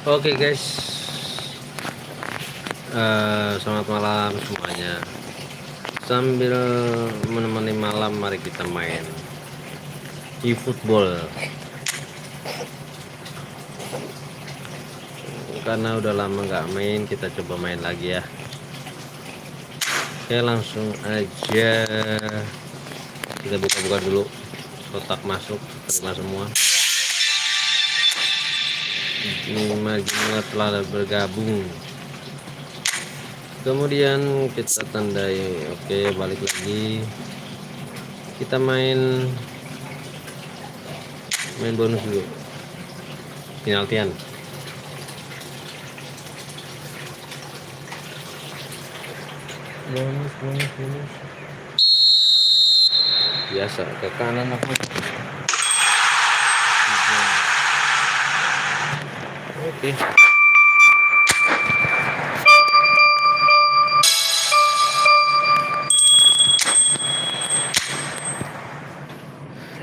Oke guys, selamat malam semuanya. Sambil menemani malam, mari kita main efootball. Karena udah lama nggak main, kita coba main lagi ya. Oke, langsung aja kita buka-buka dulu kotak masuk, terima semua. 5 jumlah telah bergabung, kemudian kita tandai. Oke, balik lagi, kita main bonus dulu, penaltian. bonus biasa ke kanan aku. Oke.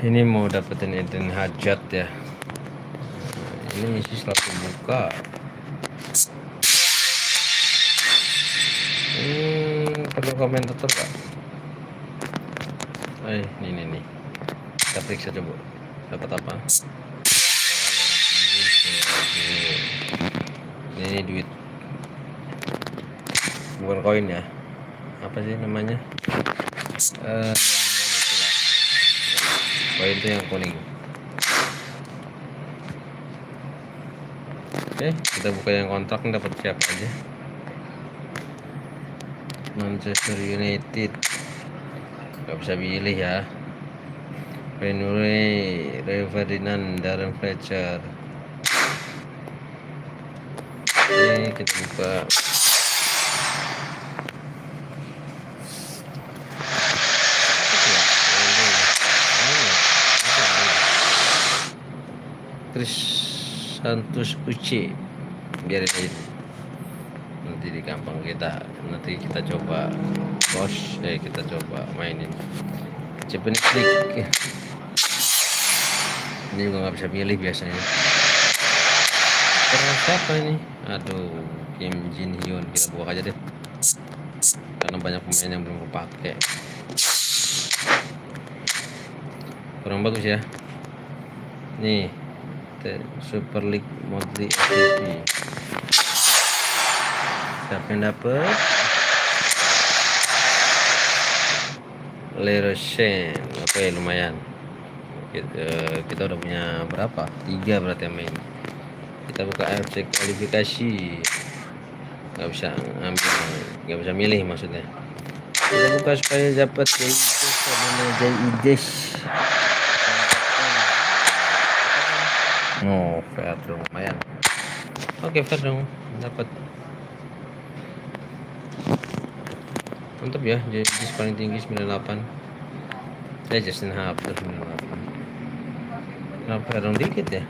Ini mau dapetin Eden hajat ya. Ini misi selalu buka. Perlu komentator Pak. Ini nih. Kita periksa coba. Dapat apa? Ini duit. Bukan koin ya. Apa sih namanya? Koin itu yang kuning. Oke, kita buka yang kontrak. Dapat siapa aja? Manchester United. Gak bisa pilih ya. Renure, Ferdinand, dari Fletcher. Ini kita buka. Chris Santos UC, biarin aja nanti di gampang kita. Nanti kita coba kita coba mainin Japanese League. Ini juga nggak bisa pilih biasanya. Terus siapa ini? Aduh, Kim Jin Hyun. Kita buka aja deh, karena banyak pemain yang belum kepake. Kurang bagus ya. Nih, Super League Monthly FTP. Siapa yang dapet? Lerosen. Oke, lumayan. Kita udah punya berapa? 3 berarti yang main. Kita buka AFC kualifikasi. Nggak bisa ambil, nggak bisa milih maksudnya. Kita buka supaya dapat JIDES. Oh, fair dong, lumayan. Oke, fair dong, dapat. Mantap ya, jadi paling tinggi 98. Saya Justin Hub 98. Kenapa dong dikit ya?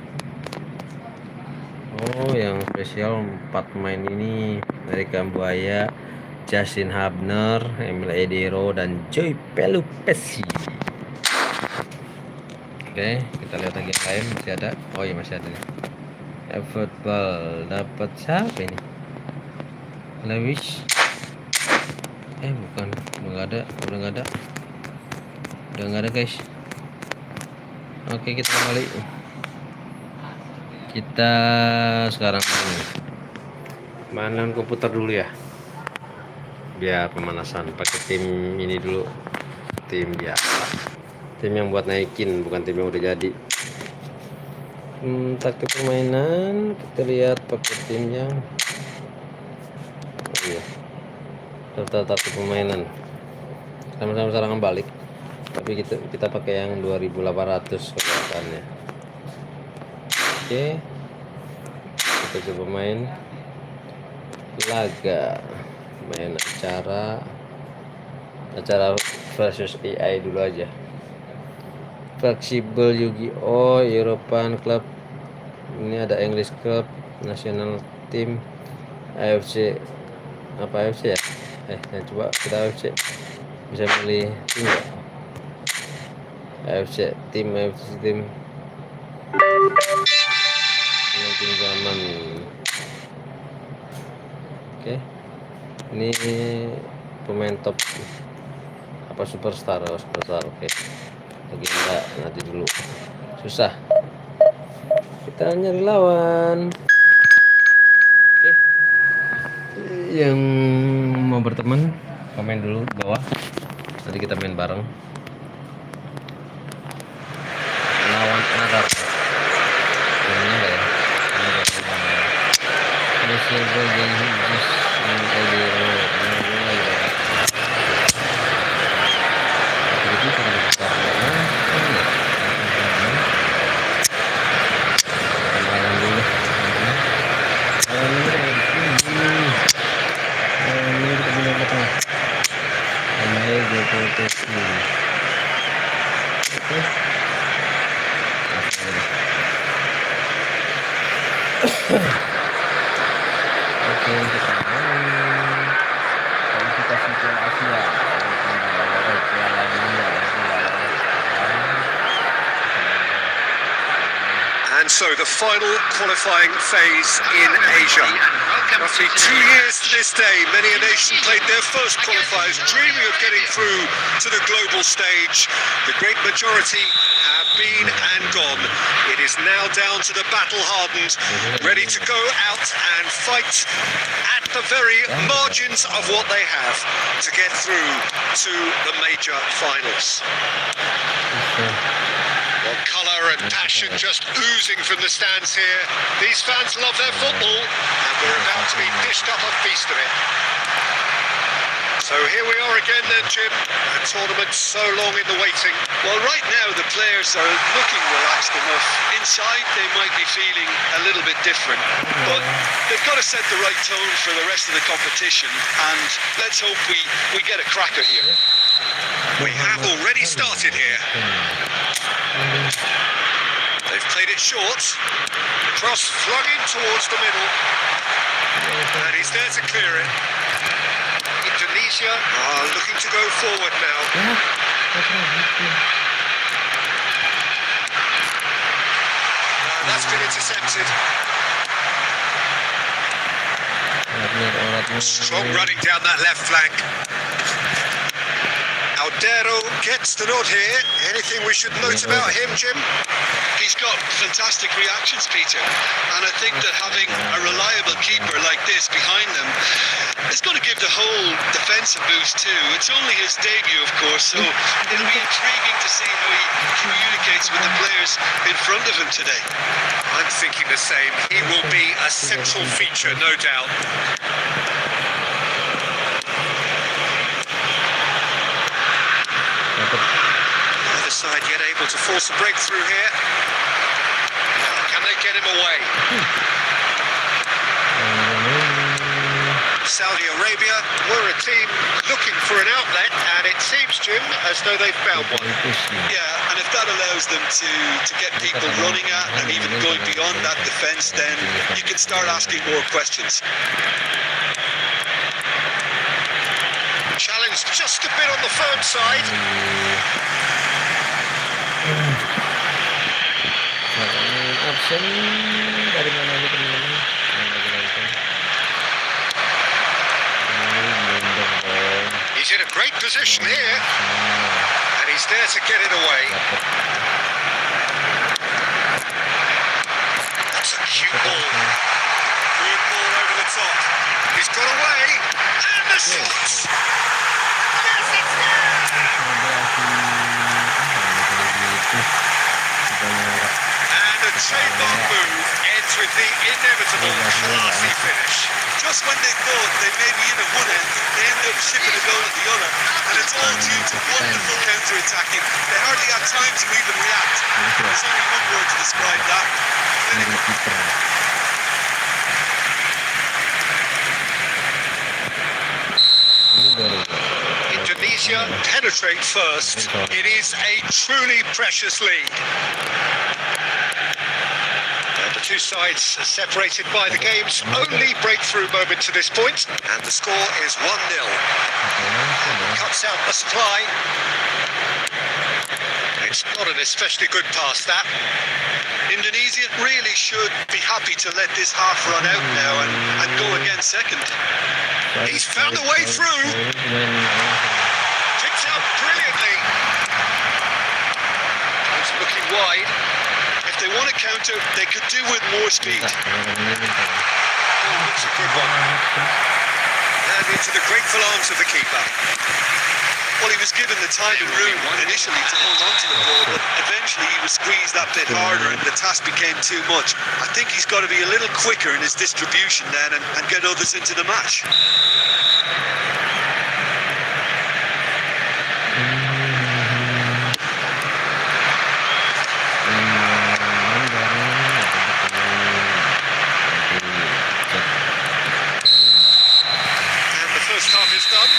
Oh, yang spesial 4 pemain ini dari Kambuaya, Justin Hubner, Emil Edero, dan Joy Pelupesi. Oke, kita lihat lagi yang lain, masih ada. Oh iya, masih ada nih. Efootbal dapat siapa ini? Lewis. Bukan, udah nggak ada guys. Oke, kita kembali. Kita sekarang mainan komputer dulu ya, biar pemanasan. Pakai tim ini dulu, tim biasa, tim yang buat naikin, bukan tim yang udah jadi. Taktik permainan kita lihat pakai tim yang serta taktik permainan sama-sama serangan balik, tapi kita pakai yang 2800 kekuatannya. Oke, kita coba main laga, main acara versus AI dulu aja. Fleksibel Yu-Gi-Oh, European Club, ini ada English Club, National Team, AFC. Apa AFC ya? Coba kita AFC, bisa milih tim ya? AFC tim zaman Oke, ini pemain top apa superstar? Oh, superstar. Oke, legenda nanti dulu susah. Kita nyari lawan. Oke, yang mau berteman komen dulu bawah, nanti kita main bareng. Lawan Arab. Ini enggak ya? Ini silver jadi jus Oke, kita kualifikasi Piala Asia. And so the final qualifying phase in Asia. Roughly 2 years to this day, many a nation played their first qualifiers, dreaming of getting through to the global stage. The great majority have been and gone. It is now down to the battle-hardened, ready to go out and fight at the very margins of what they have to get through to the major finals. Well, colour and passion just oozing from the stands here. These fans love their football, and we're about to be dished up a feast of it. So here we are again then, Jim. A tournament so long in the waiting. Well, right now the players are looking relaxed enough. Inside they might be feeling a little bit different, but they've got to set the right tone for the rest of the competition, and let's hope we get a cracker here. We have already started here. They've played it short. Cross flung in towards the middle. And he's there to clear it. Indonesia are looking to go forward now. That's been intercepted. Strong running down that left flank. Aldero gets the nod here. Anything we should note about him, Jim? He's got fantastic reactions, Peter, and I think that having a reliable keeper like this behind them is going to give the whole defence a boost too. It's only his debut, of course, so it'll be intriguing to see how he communicates with the players in front of him today. I'm thinking the same. He will be a central feature, no doubt. Neither side yet able to force a breakthrough here. Can they get him away? Saudi Arabia were a team looking for an outlet, and it seems, Jim, as though they've found one. Yeah, and if that allows them to get people running at and even going beyond that defence, then you can start asking more questions. Challenge just a bit on the firm side. Option dari mana aja teman-teman? He's in a great position here, and he's there to get it away. That's a cute ball. Good ball over the top. He's got away, and the shot! Yes, it's there! And a trademark move ends with the inevitable classy finish. Just when they thought they may be in at one end, they end up shipping a goal at the other, and it's all due to wonderful counter-attacking. They hardly had time to even react. There's only one word to describe that: clinical. Indonesia penetrate first. It is a truly precious lead. The two sides are separated by the game's only breakthrough moment to this point, and the score is 1-0. Cuts out the supply. It's not an especially good pass, that. Indonesia really should be happy to let this half run out now and go again second. He's found a way through. Kicks out brilliantly. He's looking wide. If they want to counter, they could do with more speed. Oh, that's a good one. And into the grateful arms of the keeper. Well, he was given the time and room initially to hold on to the ball, but eventually he was squeezed that bit harder and the task became too much. I think he's got to be a little quicker in his distribution then and get others into the match. And the first half is done.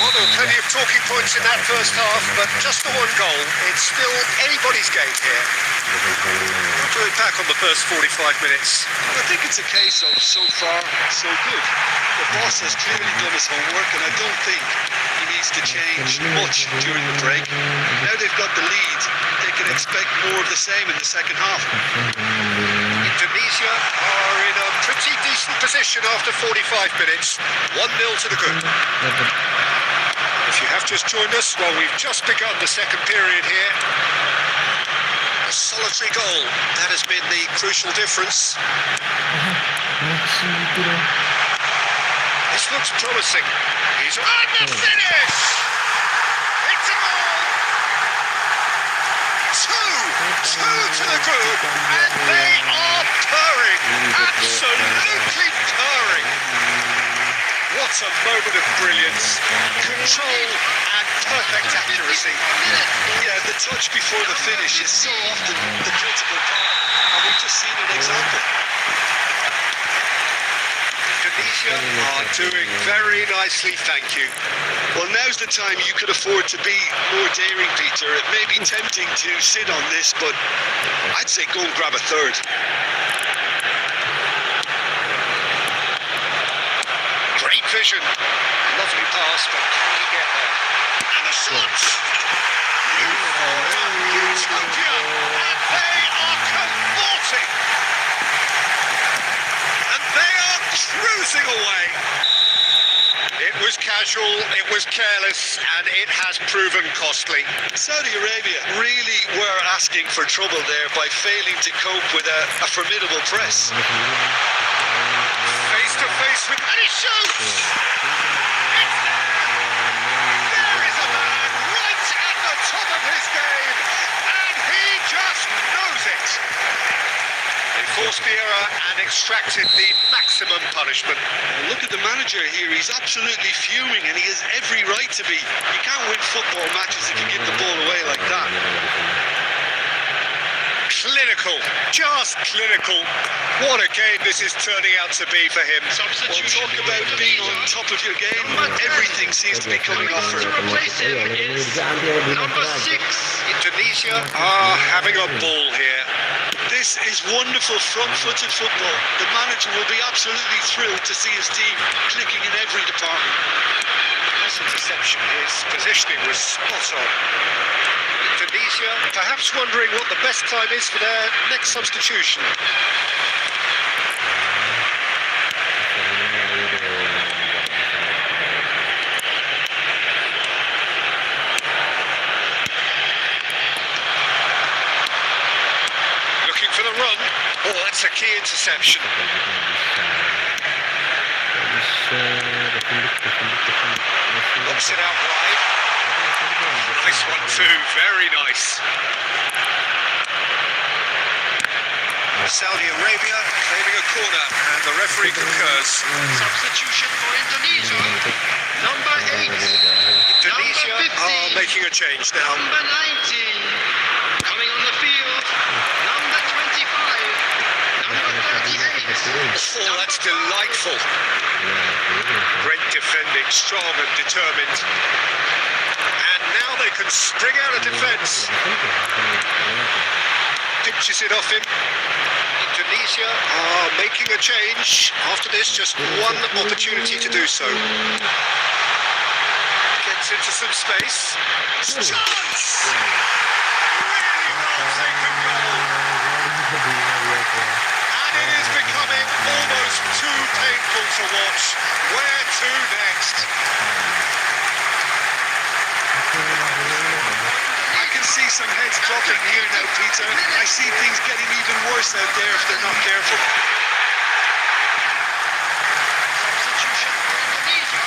Well, there were plenty of talking points in that first half, but just the one goal. It's still anybody's game here. What do we pack on the first 45 minutes? I think it's a case of so far, so good. The boss has clearly done his homework and I don't think he needs to change much during the break. Now they've got the lead, they can expect more of the same in the second half. Indonesia are in a pretty decent position after 45 minutes. 1-0 to the good. If you have just joined us, well, we've just begun the second period here. A solitary goal, that has been the crucial difference. This looks promising. He's on the finish! It's a goal! Two to the good, and they are purring, absolutely purring. What a moment of brilliance, control and perfect accuracy. Yeah, the touch before the finish is so often the critical part, and we've just seen an example. Indonesia are doing very nicely, thank you. Well, now's the time you could afford to be more daring, Peter. It may be tempting to sit on this, but I'd say go and grab a third. Great vision. Lovely pass, but can he get there? And the shot! Utopia! And they are cavorting! And they are cruising away! It was casual, it was careless, and it has proven costly. Saudi Arabia really were asking for trouble there by failing to cope with a formidable press. Face to face with, and he shoots! It's there! There is a man right at the top of his game, and he just knows it! They forced the error and extracted the maximum punishment. Look at the manager here, he's absolutely fuming and he has every right to be. You can't win football matches if you give the ball away like that. Clinical, just clinical. What a game this is turning out to be for him. Well, talk about being on top of your game. Everything seems to be coming off for him. Number 6. Indonesia are having a ball here. This is wonderful front-footed football. The manager will be absolutely thrilled to see his team clicking in every department. Wasn't deception, his positioning was spot on. Indonesia perhaps wondering what the best time is for their next substitution. Looking for the run. Oh, that's a key interception. Looks it out wide. Nice one too, very nice. Saudi Arabia claiming a corner and the referee concurs. Substitution for Indonesia. Number 8. Indonesia are making a change now. Number 19. Coming on the field. Number 25. Number 38. Oh, that's delightful. Great defending, strong and determined. And now they can spring out of defence. Pitches it off him. Indonesia are making a change. After this, just one opportunity to do so. Gets into some space. Chance! Really well taken goal. thought, where to next? I can see some heads dropping here now, Peter. I see things getting even worse out there if they're not careful. Substitution for Indonesia.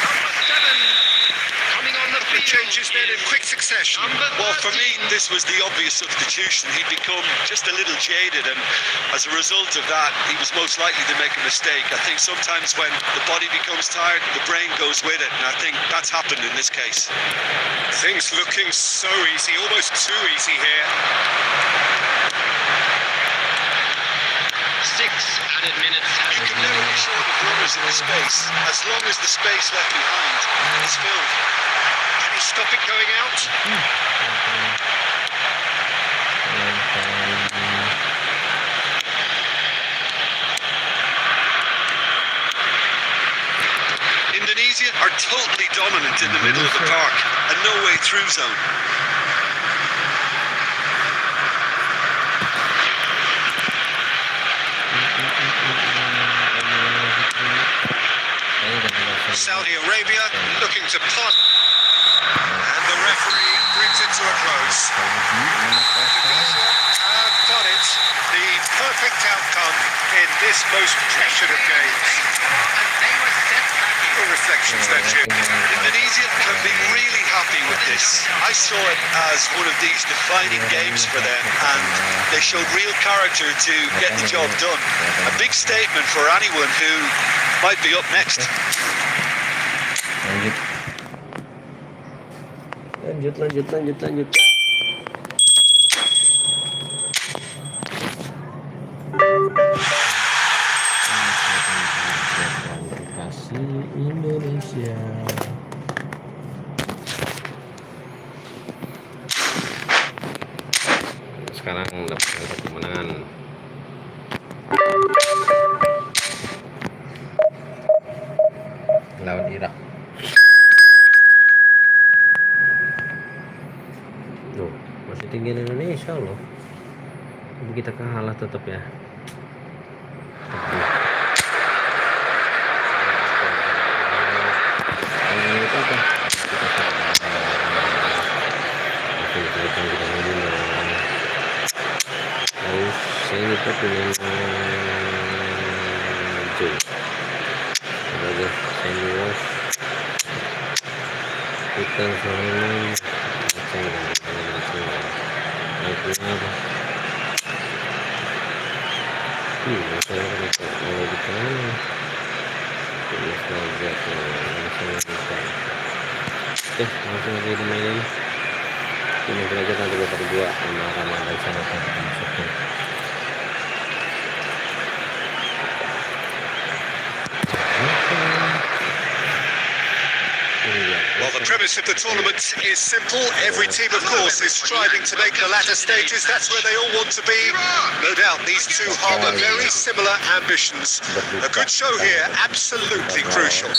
Number 7 coming on the The field. changes then in quick succession. Number Well, for me, 13. this was the obvious substitution. He'd become just a little jaded, and as a result of that, he was most likely to make a mistake. I think sometimes when the body becomes tired, the brain goes with it, and I think that's happened in this case. Things looking so easy, almost too easy here. 6 added minutes. You can never be sure of the runners in the space, as long as the space left behind is filled. Can he stop it going out? Indonesia are totally dominant in the middle of the park, and no way through zone. Saudi Arabia looking to pot. And the referee brings it to a close. Indonesia have got it. The perfect outcome in this most pressured of games. And they were set back. Your reflections there, Jim. Indonesia can be really happy with this. I saw it as one of these defining games for them, and they showed real character to get the job done. A big statement for anyone who might be up next. Lanjut. Kualifikasi Indonesia. Sekarang dapat kemenangan. Lawan Irak. Loh, masih tinggi Indonesia loh. Tapi kita kalah tetap ya. Saya lupa dengan sebagai senior kita selain langsung aja dimainin. Ini belajar nanti dapat 2 sama Ramadan sana masuknya. Well, the premise of the tournament is simple. Every team, of course, is striving to make the latter stages. That's where they all want to be. No doubt, these two harbour very similar ambitions. A good show here, absolutely crucial.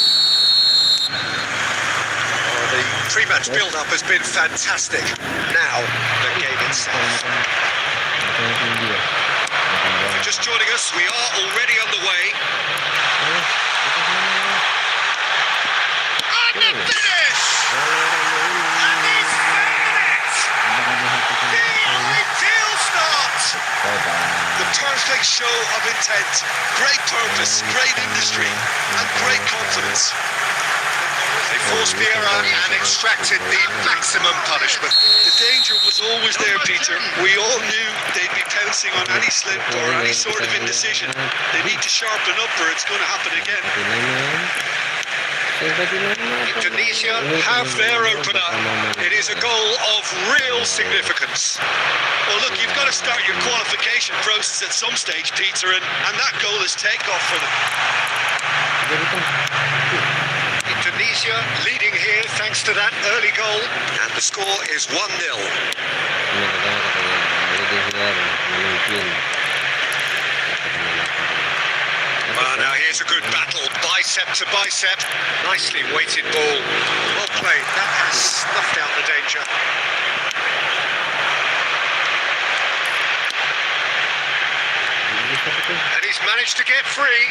The pre-match build-up has been fantastic. Now, the game itself. If you're just joining us, we are already underway. And the finish! And he's found it! The ideal start! The perfect show of intent. Great purpose, great industry, and great confidence. They forced the error and extracted the maximum punishment. The danger was always there, Peter. We all knew they'd be pouncing on any slip or any sort of indecision. They need to sharpen up or it's going to happen again. Indonesia have their opener. It is a goal of real significance. Well, look, you've got to start your qualification process at some stage, Peter, and that goal is takeoff for them. Indonesia leading here thanks to that early goal, and the score is 1-0. Well, now here's a good battle, bicep to bicep. Nicely weighted ball. Well played. That has snuffed out the danger. And he's managed to get free.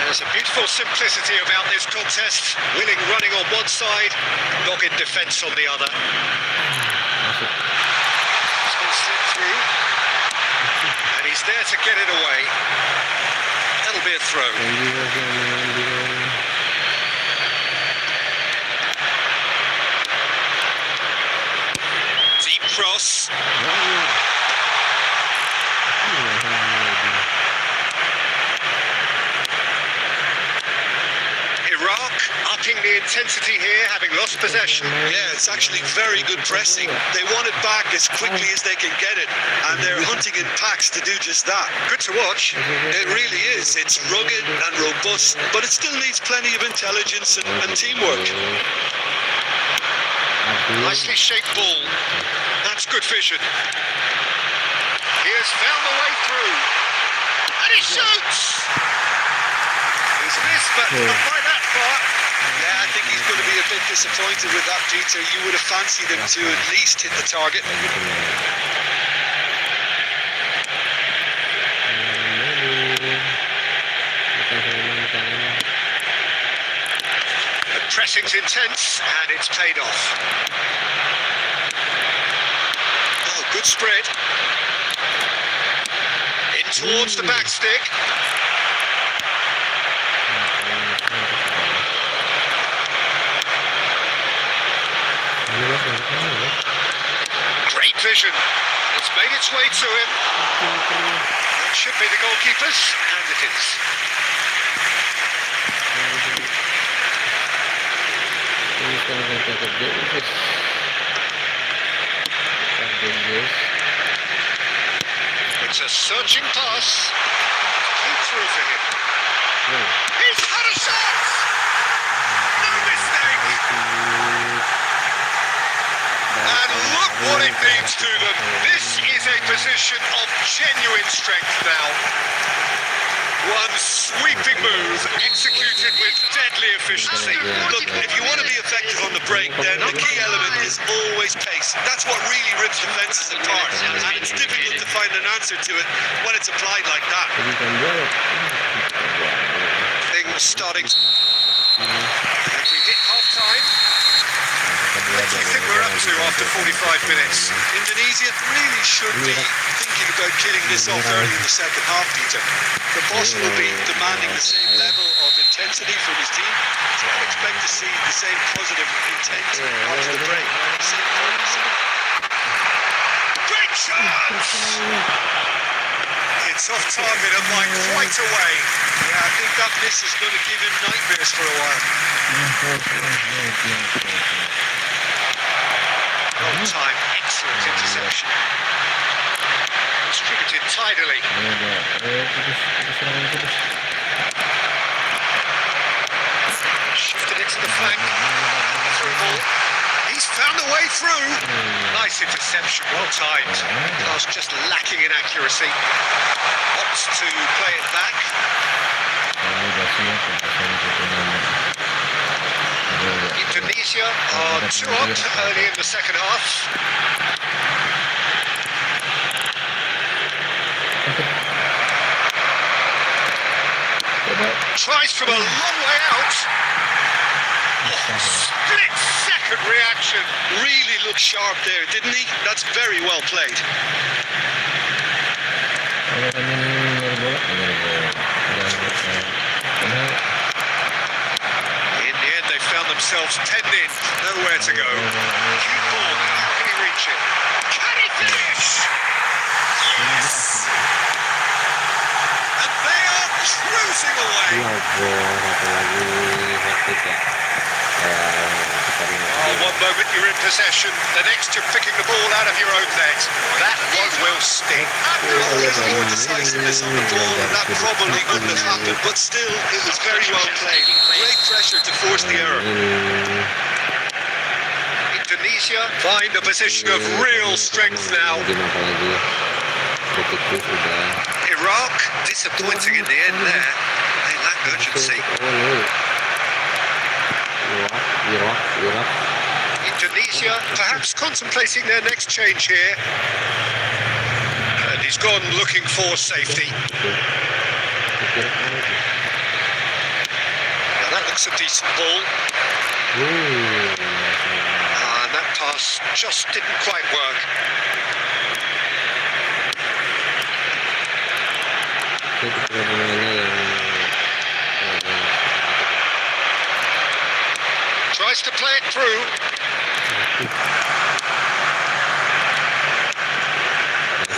There's a beautiful simplicity about this contest. Willing running on one side, dogged defence on the other. It's going to slip through. And he's there to get it away. That'll be a throw. Deep cross. Iraq upping the intensity here, having lost possession. Yeah, it's actually very good pressing. They want it back as quickly as they can get it, and they're hunting in packs to do just that. Good to watch. It really is. It's rugged and robust, but it still needs plenty of intelligence and teamwork. Nicely shaped ball. That's good vision. He has found the way through. And he shoots! He's missed, but not by that far. Yeah, I think he's going to be a bit disappointed with that, Peter. You would have fancied him to at least hit the target. The pressing's intense, and it's paid off. Oh, good spread. In towards the back stick. Great vision. It's made its way to him. It should be the goalkeeper's, and it is. It's a searching pass. Came through for him. He's had a shot! No mistake! And look what it means to them. This is a position of genuine strength now. One sweeping move, executed with deadly efficiency. Look, if you want to be effective on the break, then the key element is always pace. That's what really rips defences apart, and it's difficult to find an answer to it when it's applied like that. Things starting to... As we hit half-time, what do you think we're up to after 45 minutes? Indonesia really should be thinking about killing this off early in the second half, Peter. The boss will be demanding the same level of intensity from his team, so I expect to see the same positive intent after the break. Great chance! It's off target and by quite a way. Yeah, I think that miss is going to give him nightmares for a while. Long time, excellent interception. Distributed tidily. Shifted it to the flank. Through ball. He's found a way through. Nice interception, well timed. Pass just lacking in accuracy. Opts to play it back. Indonesia are 2 up early in the second half. Tries from a long way out. Split-second reaction. Really looked sharp there, didn't he? That's very well played. In the end, they found themselves penned in. Nowhere to go. Cue ball. How can he reach it? Can he finish? Yes! And they are cruising away. Oh, one moment you're in possession, the next you're picking the ball out of your own net. That one will sting. A little more decisiveness on the ball, and that probably wouldn't have happened, but still, it was very well played. Great pressure to force the error. Indonesia find a position of real strength now. Iraq, disappointing in the end there. They lack urgency. Indonesia perhaps contemplating their next change here. And He's gone looking for safety. Now that looks a decent ball. And that pass just didn't quite work. Tries to play it through.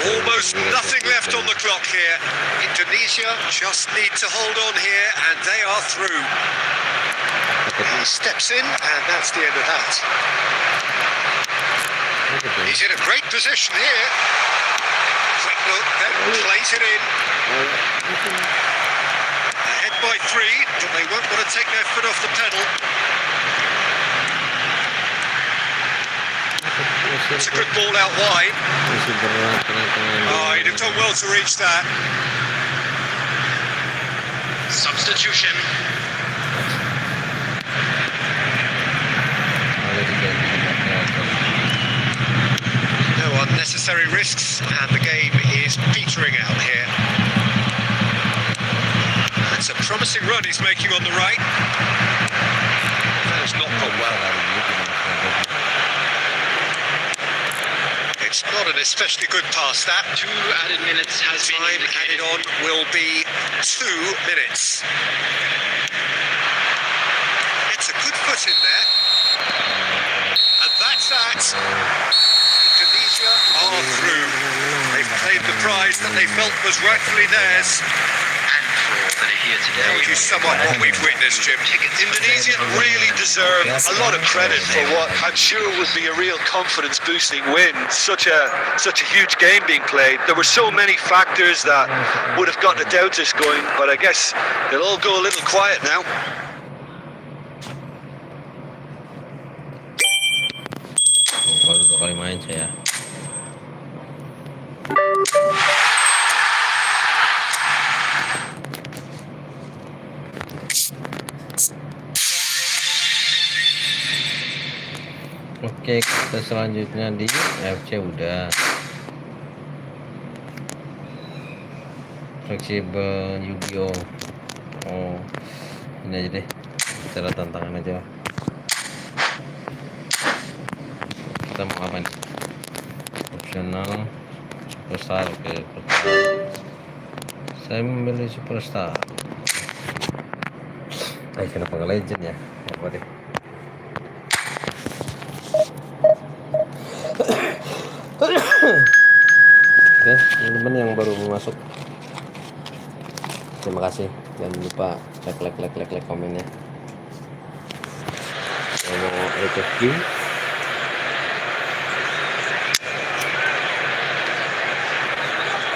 Almost nothing left on the clock here. Indonesia just need to hold on here, and they are through. He steps in, and that's the end of that. He's in a great position here. Quick look, then plays it in. Ahead by 3, but they won't want to take their foot off the pedal. It's a good ball out wide. Oh, he'd have done well to reach that. Substitution. No unnecessary risks, and the game is petering out here. That's a promising run he's making on the right. That has not gone well. It's not an especially good pass, that. 2 added minutes has been Time indicated. added on will be 2 minutes. It's a good foot in there. And that's that. Indonesia are through. They've claimed the prize that they felt was rightfully theirs. And for all that are here today. How would you sum up what we've witnessed, Jim? Indonesia really deserve a lot of credit for what I'm sure would be a real confidence-boosting win. Such a huge game being played. There were so many factors that would have gotten the doubters going, but I guess they'll all go a little quiet now. Baru 2 kali main saya. Oke, kita selanjutnya di FC udah. Fleksibel Yu-Gi-Oh. Oh, ini aja deh. Kita lihat tantangan aja. Kita mau apa nih? Opsional superstar. Oke, saya memilih superstar. Kenapa nggak legend ya? Apa deh? Oke, teman-teman yang baru masuk, terima kasih. Jangan lupa like komennya. Saya mau request game.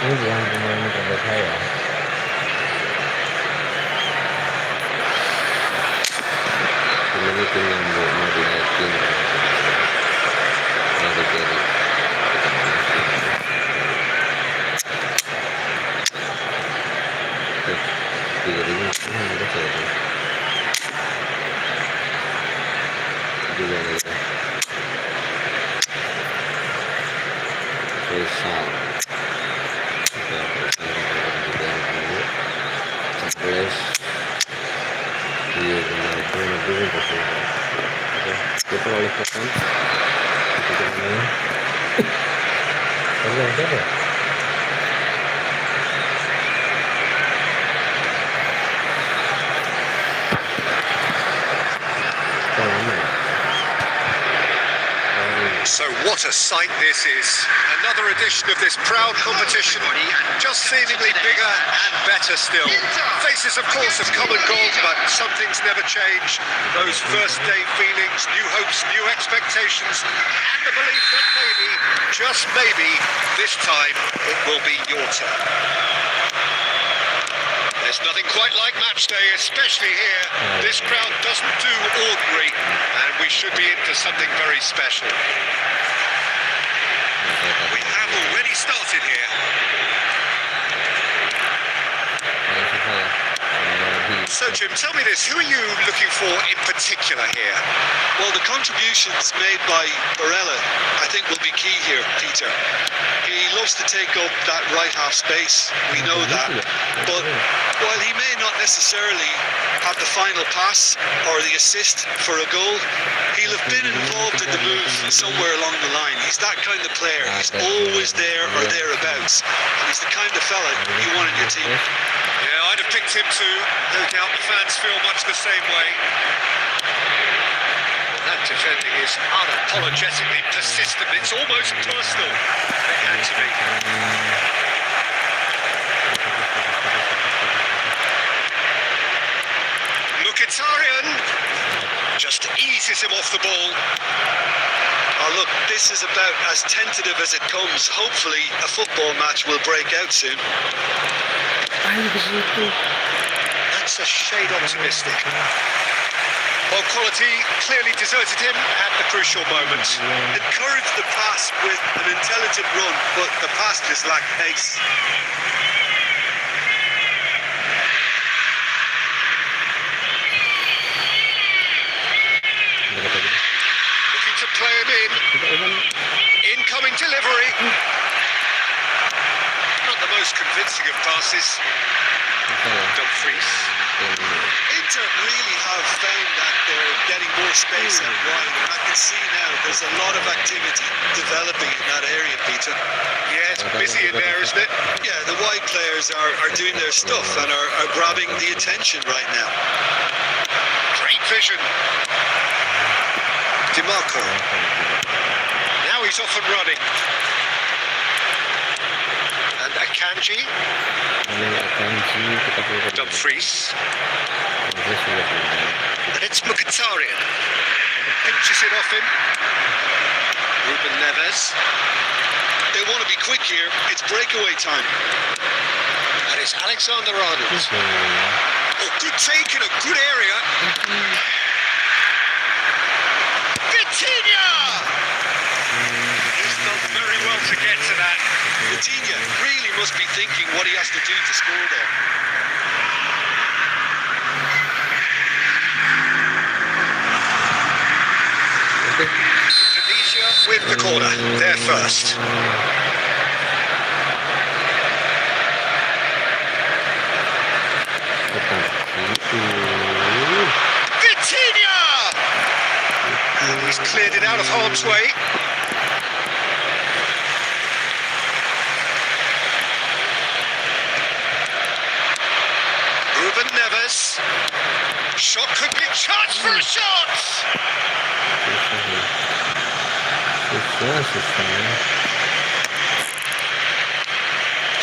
Ini yang pemain terbaik saya. Ini tim yang mau dinaikin. Yang dari. Ini udah saya tuh. Juga nih. Besar. Iya, benar. Kita oleh pesan. Kita main. Ada. So what a sight this is. Another edition of this proud competition, just seemingly bigger and better still. Faces, of course, have come and gone, but some things never change. Those first day feelings, new hopes, new expectations, and the belief that maybe, just maybe, this time it will be your turn. There's nothing quite like match day, especially here. This crowd doesn't do ordinary, and we should be in for something very special. We have already started here. So, Jim, tell me this. Who are you looking for in particular here? Well, the contributions made by Barella, I think, will be key here, Peter. He loves to take up that right half space. We know that. But while he may not necessarily have the final pass or the assist for a goal, he'll have been involved in the move somewhere along the line. He's that kind of player. He's always there or thereabouts. And he's the kind of fella you want in your team. Yeah, I'd have picked him too. No doubt the fans feel much the same way. That defending is unapologetically persistent. It's almost personal. It had to be. Mkhitaryan just eases him off the ball. Oh, look, this is about as tentative as it comes. Hopefully, a football match will break out soon. That's a shade optimistic. Well, quality clearly deserted him at the crucial moment. Encourage the pass with an intelligent run, but the pass just lacked pace. Looking to play him in. Incoming delivery. Not the most convincing of passes. Dumfries. Inter really have found that they're getting more space out wide, and I can see now there's a lot of activity developing in that area, Peter. Yeah, it's busy in there, isn't it? Yeah, the wide players are doing their stuff and are grabbing the attention right now. Great vision. DiMarco. Now he's off and running. And Akanji. Dumfries. And it's Mkhitaryan. Pinches it off him. Ruben Neves. They want to be quick here. It's breakaway time. And it's Alexander Arnold. Oh, good take in a good area. Vitinha! He's done very well to get to that. Vitinha really must be thinking what he has to do to score there. Tunisia with the corner. They're first. Vitinha! And he's cleared it out of harm's way. Ruben Neves. Shot could be chance for a shot.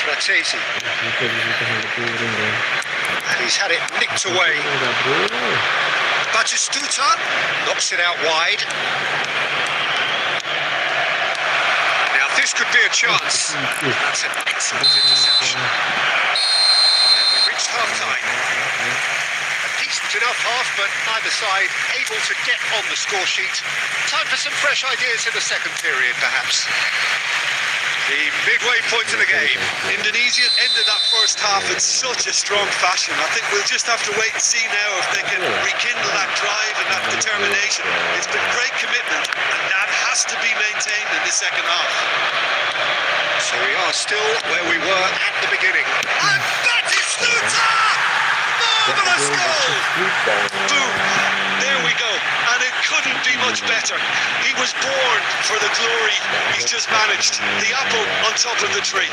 Fratesi. And he's had it nicked away. Batistuta knocks it out wide. Now this could be a chance. That's an excellent interception. We've reached half-time. A decent enough half, but neither side able to get on the score sheet. Time for some fresh ideas in the second period, perhaps. The midway point of the game. Indonesia ended that first half in such a strong fashion. I think we'll just have to wait and see now if they can rekindle that drive and that determination. It's been great commitment, and that has to be maintained in the second half. So we are still where we were at the beginning. And Batistuta! Marvellous goal! Boom! There we go. And it couldn't be much better. He was born for the glory he's just managed. The apple on top of the tree.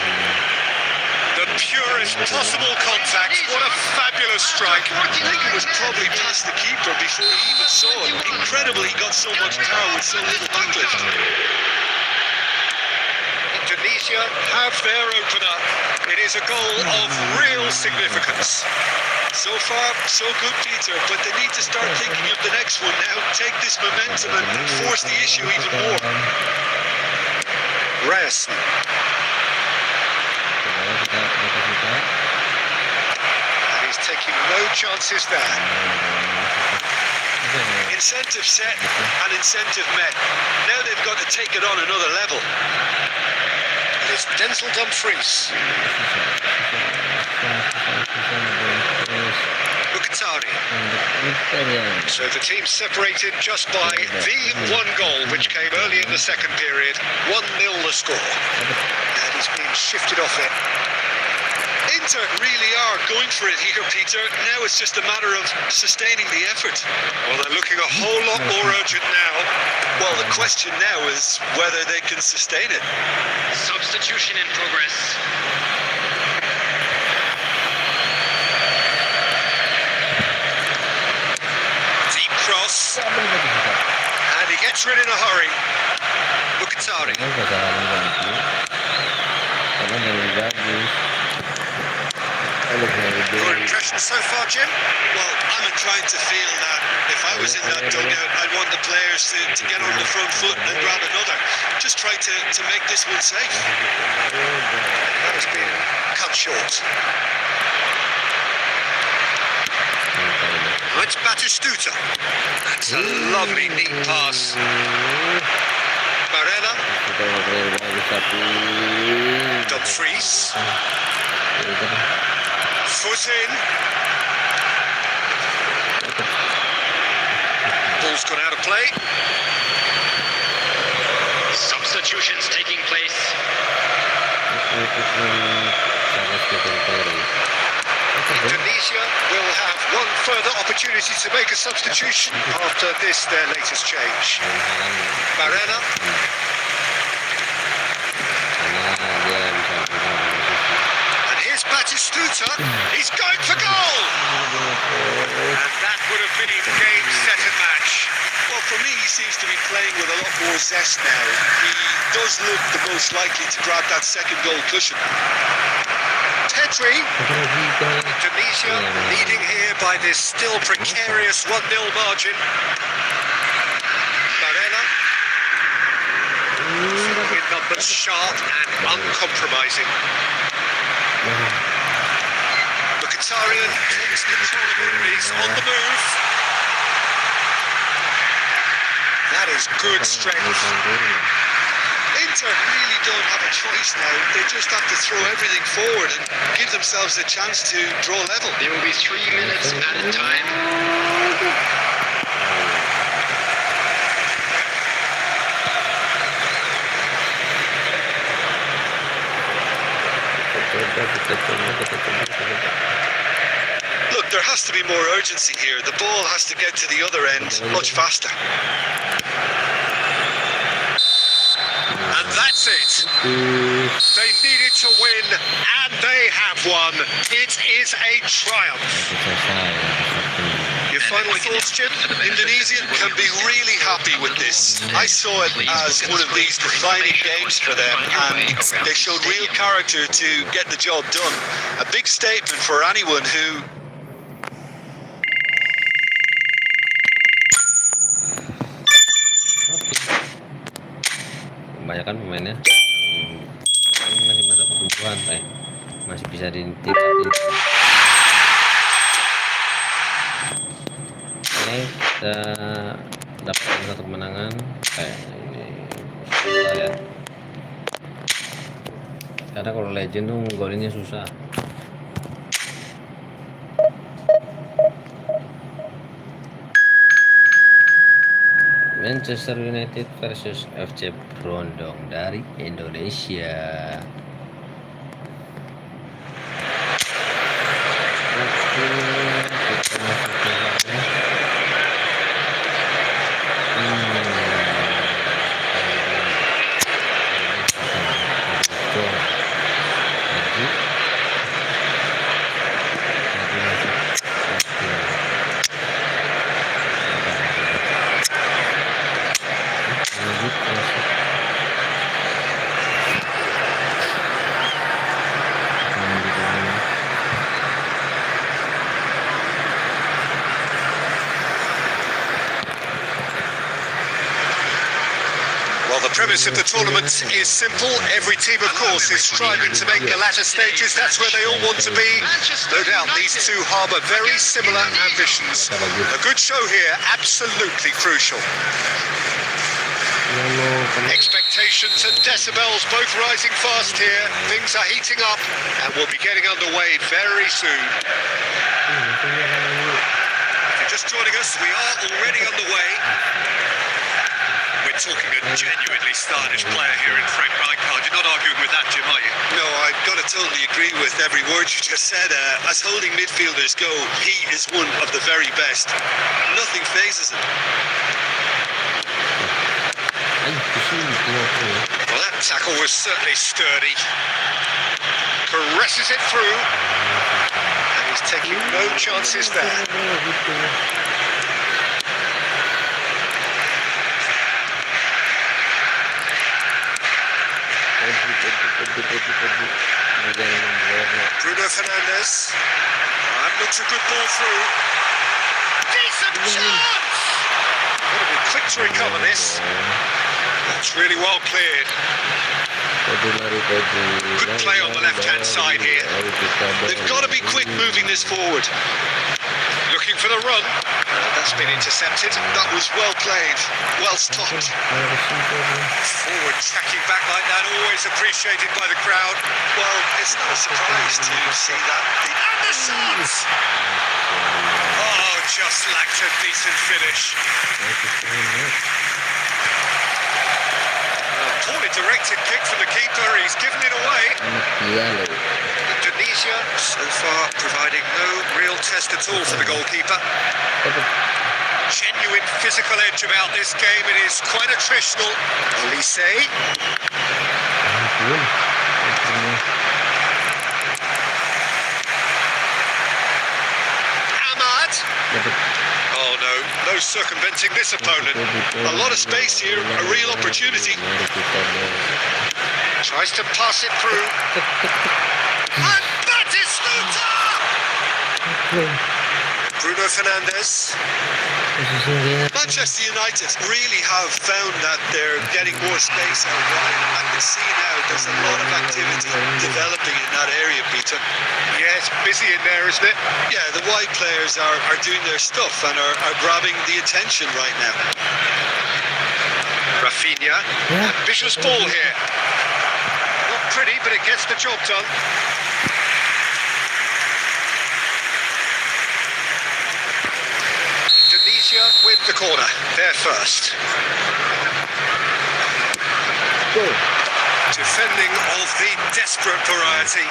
The purest possible contact. What a fabulous strike. I think it was probably past the keeper before he even saw it. Incredible he got so much power with so little backlift. Indonesia have their opener. It is a goal of real significance. So far, so good, Peter, but they need to start thinking of the next one now. Take this momentum and force the issue even more. Ryerson. And he's taking no chances there. Incentive set and incentive met. Now they've got to take it on another level. It is Denzel Dumfries. Mkhitaryan. So the team separated just by the one goal, which came early in the second period. 1-0 the score. And he's been shifted off it. Inter really are going for it here, Peter. Now it's just a matter of sustaining the effort. Well, they're looking a whole lot more urgent now. Well, the question now is whether they can sustain it. Substitution in progress. Deep cross. And he gets rid in a hurry. Look at Tari. Your impression so far, Jim? Well, I'm inclined to feel that if I was in that dugout, I'd want the players to get on the front foot and grab another. Just try to make this one safe. That has been cut short. Oh, it's Batistuta. That's a lovely neat pass. Barella. Dumfries. Foot in. Ball's gone out of play. Substitutions taking place. Indonesia will have one further opportunity to make a substitution after this, their latest change. Barella. And here's Batistuta. He's going for goal! And that would have been game, set and match. Well, for me, he seems to be playing with a lot more zest now. He does look the most likely to grab that second goal cushion. Pedri. Indonesia leading here by this still precarious 1-0 margin. Barella. With numbers sharp and uncompromising. Mkhitaryan takes control of it, is on the move. That is good strength. Inter really don't have a choice now. They just have to throw everything forward and give themselves a chance to draw level. There will be 3 minutes added time. Look, there has to be more urgency here. The ball has to get to the other end much faster. And that's it. They needed to win, and they have won. It is a triumph. Your final thoughts, Jim? Indonesia can be really happy with this. I saw it as one of these defining games for them, and they showed real character to get the job done. A big statement for anyone who... Kebanyakan pemainnya yang masih masa pertumbuhan, masih bisa ditingkatin. Oke, kita dapatkan satu kemenangan. Ini susah ya, karena kalau legend tuh golinnya susah. Manchester United versus FC Brondong dari Indonesia. The premise of the tournament is simple. Every team, of course, is striving to make the latter stages. That's where they all want to be. No doubt these two harbour very similar ambitions. A good show here, absolutely crucial. Expectations and decibels both rising fast here. Things are heating up and we'll be getting underway very soon. just joining us, we are already underway. We're talking a genuinely stylish player here in Frank Rijkaard. You're not arguing with that, Jim, are you? No, I've got to totally agree with every word you just said. As holding midfielders go, he is one of the very best. Nothing phases him. Well, that tackle was certainly sturdy. Caresses it through. And he's taking no chances there. Bruno Fernandes. And looks a good ball through. Decent chance! Got to be quick to recover this. That's really well cleared. Good play on the left-hand side here. They've got to be quick moving this forward. Looking for the run. That's been intercepted. That was well played. Well stopped. Forward tracking back like that, always appreciated by the crowd. Well, it's not a surprise to see that. And the shots! Oh, just lacked a decent finish. Poorly directed kick from the keeper. He's given it away. Indonesia so far providing no real test at all for the goalkeeper. Genuine physical edge about this game. It is quite attritional. Elise. Ahmad. Oh no circumventing this opponent. A lot of space here, a real opportunity. Tries to pass it through. And Batistuta! Bruno Fernandes. Manchester United really have found that they're getting more space out wide. I can see now there's a lot of activity developing in that area, Peter. Yeah, it's busy in there, isn't it? Yeah, the wide players are doing their stuff and are grabbing the attention right now. Rafinha. Ambitious ball here. Not pretty, but it gets the job done. Indonesia with the corner. They're first. Defending of the desperate variety.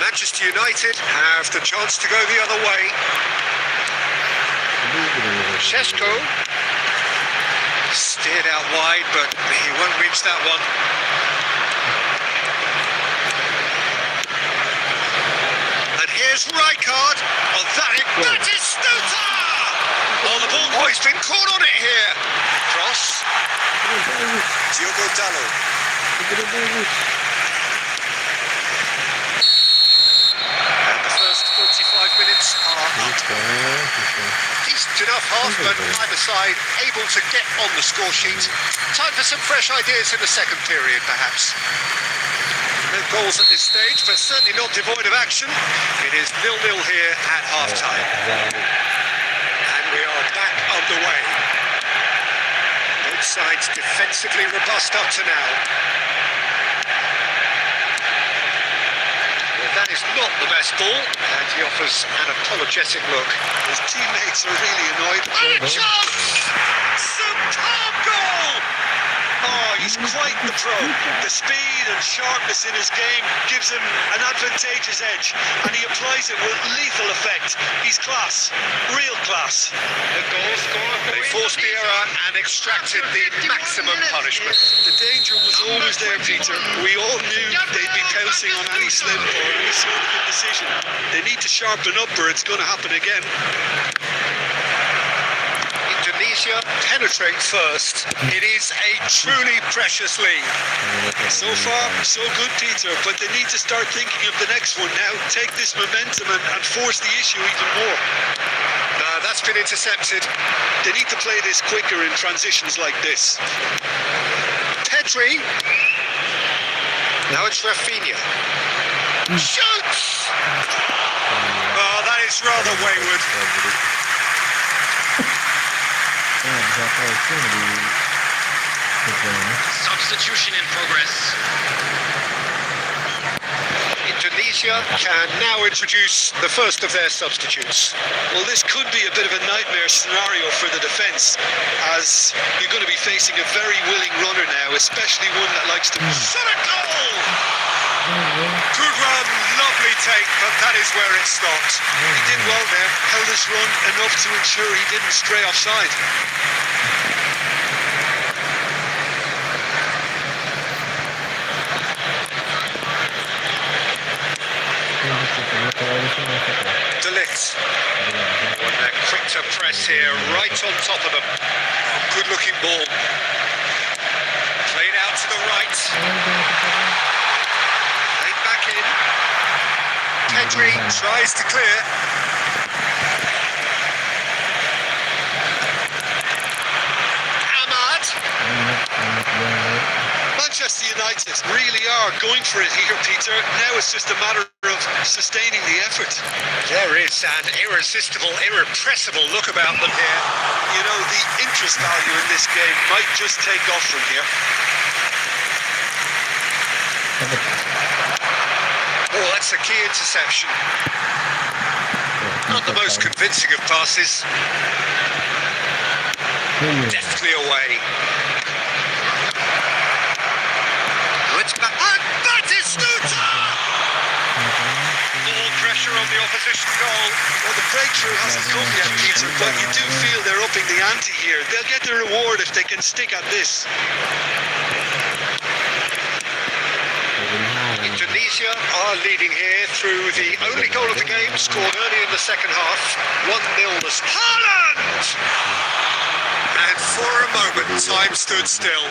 Manchester United have the chance to go the other way. Šeško steered out wide, but he won't reach that one. And here's Rijkaard. Oh, that is Stuta! Oh, the boy's been caught on it here. Cross. Diogo Dalot. And the first 45 minutes are up. Decent enough half, but either side able to get on the score sheet. Time for some fresh ideas in the second period, perhaps. No goals at this stage, but certainly not devoid of action. It is 0-0 here at half-time. And we are back underway. Both sides defensively robust up to now. That is not the best ball, and he offers an apologetic look. His teammates are really annoyed. And a chance! Superb goal! Oh, he's quite the pro. The speed and sharpness in his game gives him an advantageous edge, and he applies it with lethal effect. He's class, real class. They forced the error and extracted the maximum punishment. The danger was always there, Peter. We all knew they'd be pouncing on any slip or any sort of indecision. They need to sharpen up or it's going to happen again. Indonesia penetrate first. It is a truly precious lead. So far, so good, Peter, but they need to start thinking of the next one now. Take this momentum and force the issue even more. That's been intercepted. They need to play this quicker in transitions like this. Pedri. Now it's Rafinha. Shoots! Oh, that is rather wayward. Substitution in progress. Indonesia can now introduce the first of their substitutes. Well, this could be a bit of a nightmare scenario for the defence, as you're going to be facing a very willing runner now, especially one that likes to... Shot a goal! Good run, lovely take, but that is where it stopped. He did well there, held his run enough to ensure he didn't stray offside. Delict. Well, they're quick to press here, right on top of them. Good looking ball. Played out to the right. Played back in. Pedri tries to clear. Ahmad. Manchester United really are going for it here, Peter. Now it's just a matter of sustaining the effort. There is an irresistible, irrepressible look about them here. You know, the interest value in this game might just take off from here. Oh, that's a key interception. Not the most convincing of passes. Deftly away. It's back. And Batistuta! All pressure on the opposition goal. Well, the breakthrough hasn't come yet, Peter, but you do feel they're upping the ante here. They'll get the reward if they can stick at this. Indonesia are leading here through the only goal of the game, scored early in the second half. 1-0 this. Haaland! And for a moment, time stood still.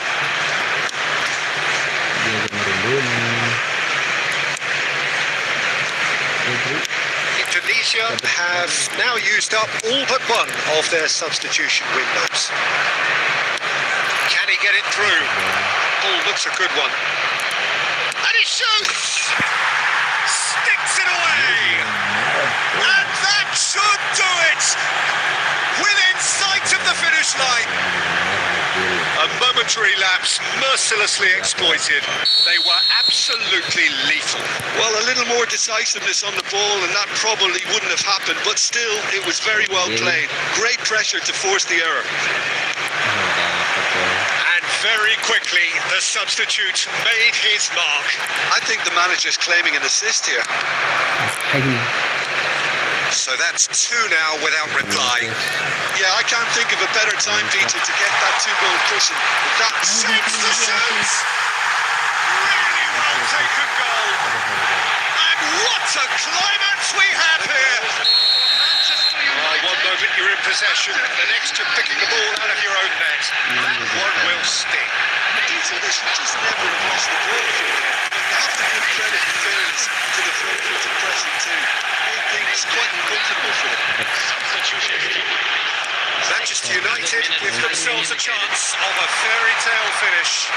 Indonesia have now used up all but one of their substitution windows. Can he get it through? Ball looks a good one. And he shoots! Sticks it away! And that should do it! Within sight of the finish line! A momentary lapse mercilessly exploited. They were absolutely lethal. Well, a little more decisiveness on the ball and that probably wouldn't have happened, but still, it was very well played. Great pressure to force the error. And very quickly, the substitute made his mark. I think the manager's claiming an assist here. So that's two now without reply. Yeah, I can't think of a better time, Peter, to get that two-goal cushion. That Shapes the shot! Really well taken goal. And what a climax we have here! One moment you're in possession, the next you're picking the ball out of your own net. That one will sting. Peter, they should just never have lost the ball from there. You have to give credit and fairness to the front-footed pressing too. I think it's quite uncomfortable for them. Manchester United give themselves a chance of a fairy tale finish.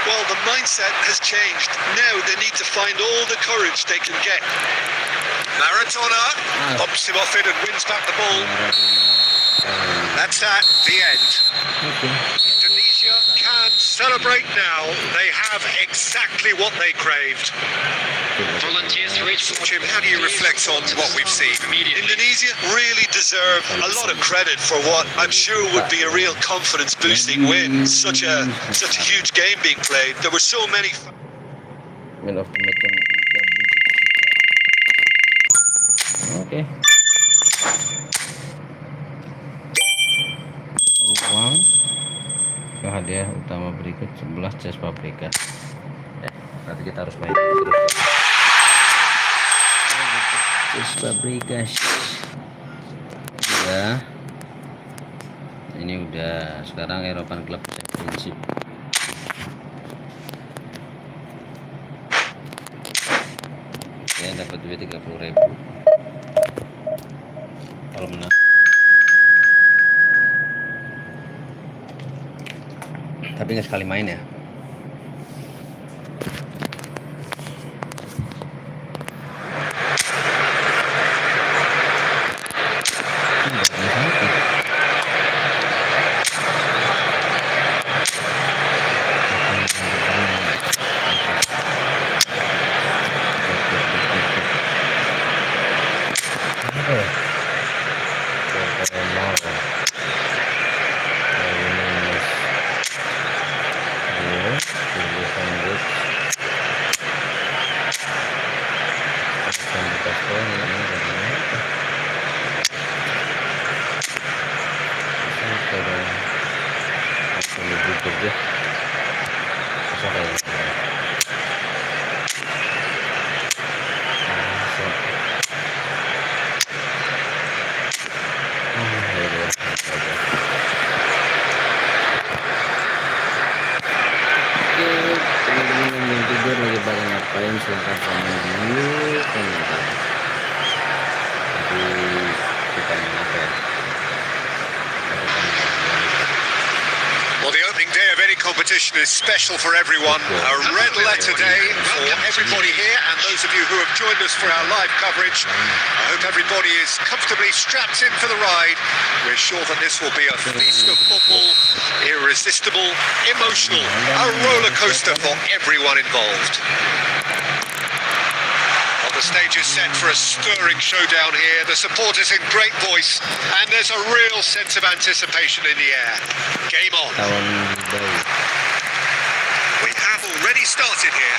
Well, the mindset has changed. Now they need to find all the courage they can get. Maradona bumps him off it and wins back the ball. That's that, the end. Indonesia can celebrate now. They have exactly what they craved. Volunteers reach. Jim, how do you reflect on what we've seen? Indonesia really deserve a lot of credit for what I'm sure would be a real confidence-boosting win. Such a huge game being played. There were so many. Man of the match yang oke. Uang ke hadiah utama berikut 11 chest paprika. Berarti kita harus main terus. Chest paprika. Udah. Ini udah. Sekarang Eropan Club Championship. Ya, dapat duit 30.000 kalau menang. Tapi nggak sekali main ya. Teman-teman yang tidur lagi pada ngapain, silahkan komen dulu komentar. Nanti kita apa ya? Well, the opening day of any competition is special for everyone. A red letter day for everybody here and those of you who have joined us for our live coverage. I hope everybody is comfortably strapped in for the ride. We're sure that this will be a feast of football, irresistible, emotional, a roller coaster for everyone involved. The stage is set for a stirring showdown here. The supporters in great voice, and there's a real sense of anticipation in the air. Game on. We have already started here.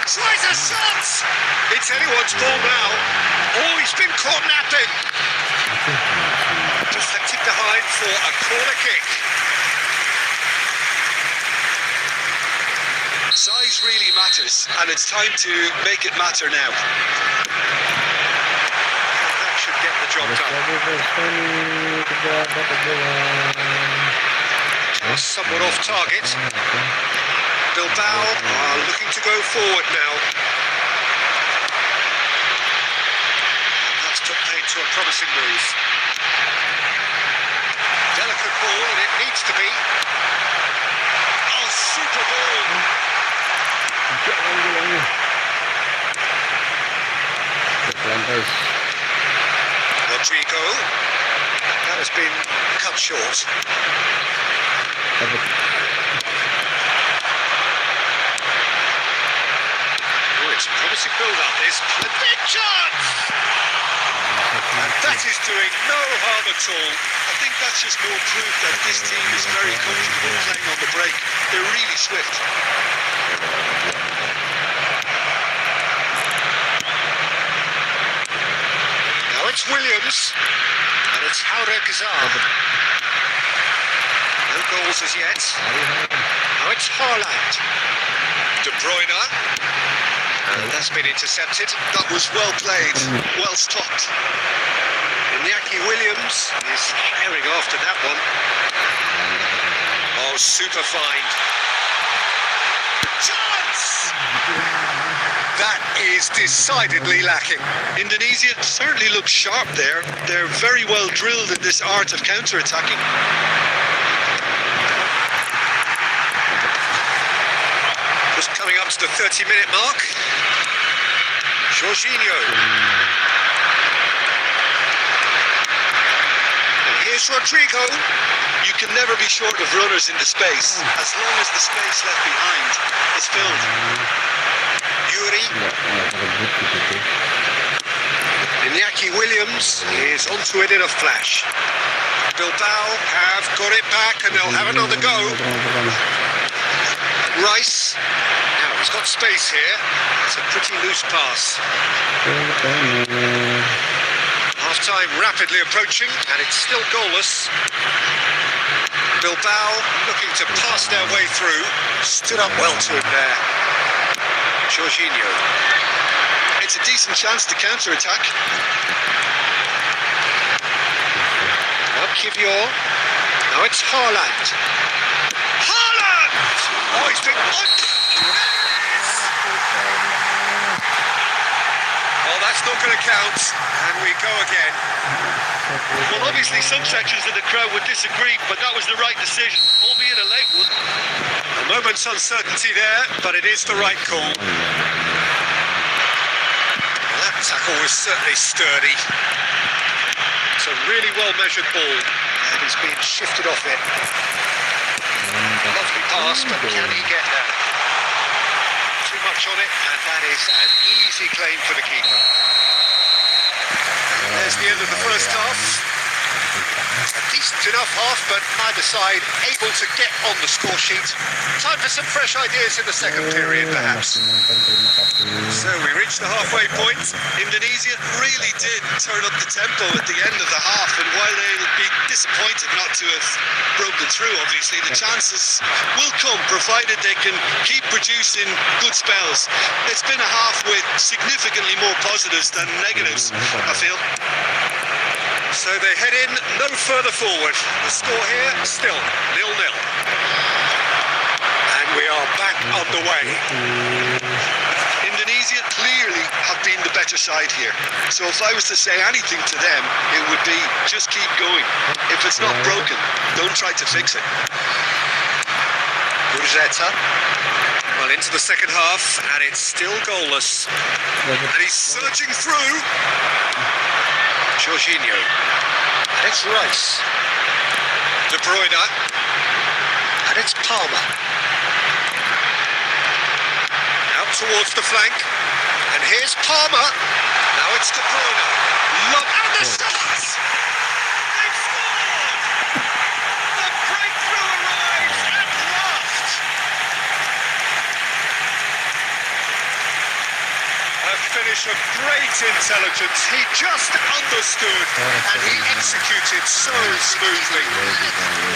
Tries a shot! It's anyone's ball now. Oh, he's been caught napping. Deflected behind for a corner kick. Size really matters, and it's time to make it matter now. That should get the job done. Somewhat off target. Bilbao are looking to go forward now. And that's put paid to a promising move. Delicate ball, and it needs to be. Oh, super ball. Rodrigo, that has been cut short. Oh, it's a promising build-up, this. A big chance! And that is doing no harm at all. I think that's just more proof that this team is very comfortable playing on the break. They're really swift. Now it's Williams, and it's Hatrick. No goals as yet. Now it's Haaland. De Bruyne. And that's been intercepted. That was well played, well stopped. Iñaki Williams is herring after that one. Oh, super find. Chance! That is decidedly lacking. Indonesia certainly looks sharp there. They're very well drilled in this art of counter-attacking. Just coming up to the 30-minute mark. Jorginho. And here's Rodrigo. You can never be short of runners in the space, as long as the space left behind is filled. Yuri. Iñaki Williams is onto it in a flash. Bilbao have got it back and they'll have another go. Rice. Now he's got space here. It's a pretty loose pass. Half-time rapidly approaching and it's still goalless. Bilbao looking to pass their way through. Stood up well to it there. Jorginho. It's a decent chance to counter-attack. Now Kivior. Now it's Haaland. Haaland! Oh, he's been... Oh, that's not going to count. And we go again. Well, obviously some sections of the crowd would disagree, but that was the right decision, albeit a late one. A moment's uncertainty there, but it is the right call. That tackle was certainly sturdy. It's a really well-measured ball, and he's been shifted off it. Lovely pass, but can he get there? Too much on it, and that is an easy claim for the keeper. to the end of the first half. A decent enough half, but neither side able to get on the score sheet. Time for some fresh ideas in the second period, perhaps. So we reach the halfway point. Indonesia really did turn up the tempo at the end of the half, and while they'll be disappointed not to have broken through, obviously, the chances will come, provided they can keep producing good spells. It's been a half with significantly more positives than negatives, I feel. So they head in no further forward. The score here still 0-0. And we are back underway. Indonesia clearly have been the better side here. So if I was to say anything to them, it would be just keep going. If it's not broken, don't try to fix it. Guna. Well, into the second half, and it's still goalless. And he's surging through. Jorginho. And it's Rice. De Bruyne. And it's Palmer. Out towards the flank. And here's Palmer. Now it's De Bruyne. And the shots! They've scored! The breakthrough arrives at last! A finish of great intelligence. He just understood and he executed so smoothly.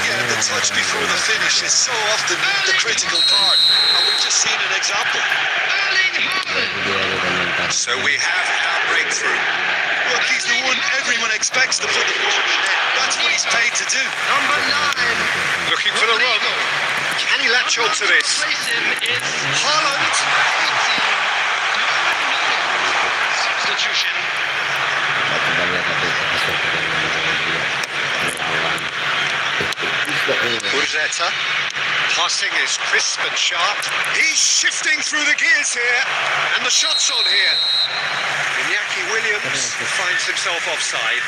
Yeah, the touch before the finish is so often the critical part, and we've just seen an example. So we have our breakthrough. Look, he's the one everyone expects to put the ball in the net. That's what he's paid to do. Number 9. Looking for the run. Can he latch on to this? Replace him is Haaland. substitution. Guna. Passing is crisp and sharp. He's shifting through the gears here. And the shot's on here. Iñaki Williams finds himself offside.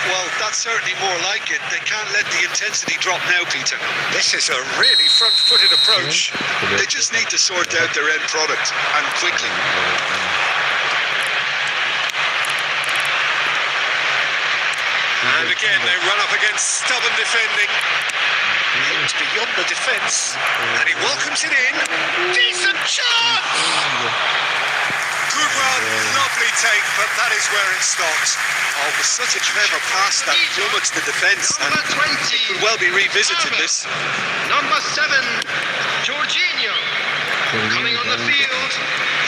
Well, that's certainly more like it. They can't let the intensity drop now, Peter. This is a really front-footed approach. They just need to sort out their end product, and quickly. And again, they run up against stubborn defending. Aims beyond the defence. And he welcomes it in. Decent chance! Good run, lovely take, but that is where it stops. Oh, it was such a clever pass that flummoxed the defence, and Number 20. could well be revisited, this. Number 7. Jorginho. Coming on the field.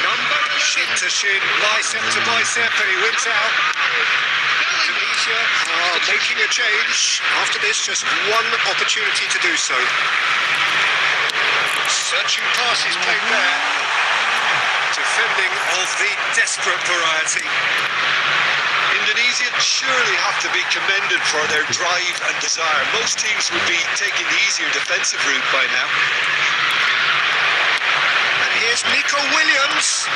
Number 11. Shin to shin, bicep to bicep, and he wins out. Tunisia are making a change. After this, just one opportunity to do so. Searching pass is played there. Defending of the desperate variety. Indonesia surely have to be commended for their drive and desire. Most teams would be taking the easier defensive route by now. And here's Nico Williams.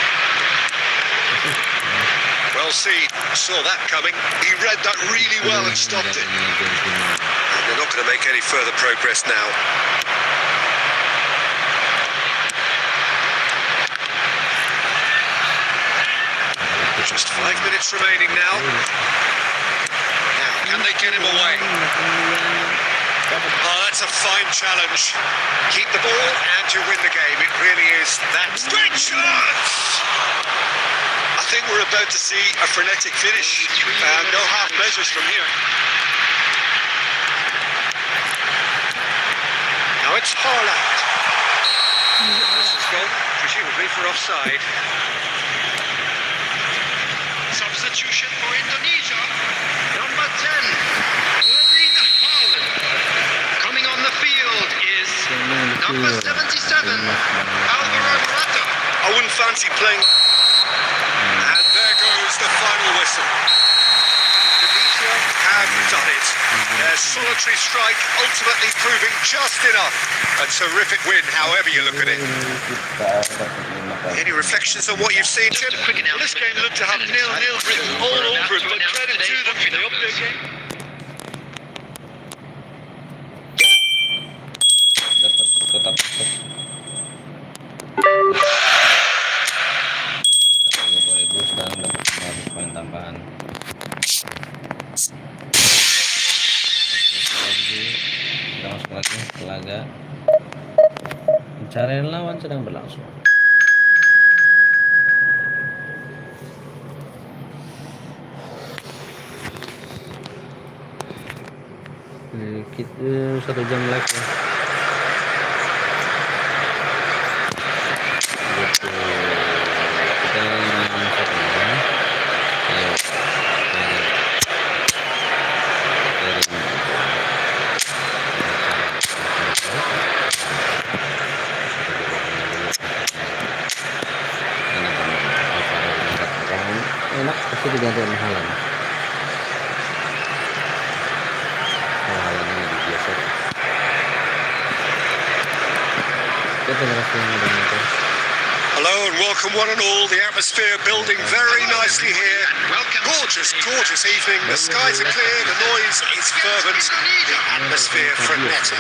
Well seen, saw that coming. He read that really well and stopped it. And they're not going to make any further progress now. Just 5 minutes remaining now. Now, can they get him away? Oh, that's a fine challenge. Keep the ball and you win the game. It really is that great chance. I think we're about to see a frenetic finish. No half measures from here. Now it's Haaland. This is gone, presumably for offside. Substitution for Indonesia. Number 10. Erling Haaland. Coming on the field is number 77. Alvaro Morata. I wouldn't fancy playing. And there goes the final whistle. Indonesia have done it. Their solitary strike ultimately proving just enough. A terrific win, however you look at it. Any reflections on what you've seen, Tim? Just a quick announcement. This game looked to have 0-0 written all over it, but credit to them for the up their game. Dapat tetap masuk 20.000 sekarang dapat 500 poin tambahan. Laga pencarian lawan sedang berlangsung. Kita 1 jam lagi ya. Gitu. Kita main 1 jam. Ayo. Enak pasti diganti sama halan. Halannya lebih biasa. Kita langsung menonton. Hello and welcome one and all. The atmosphere building very nicely here. Gorgeous, gorgeous evening. The skies are clear, the noise is fervent, the atmosphere frenetic.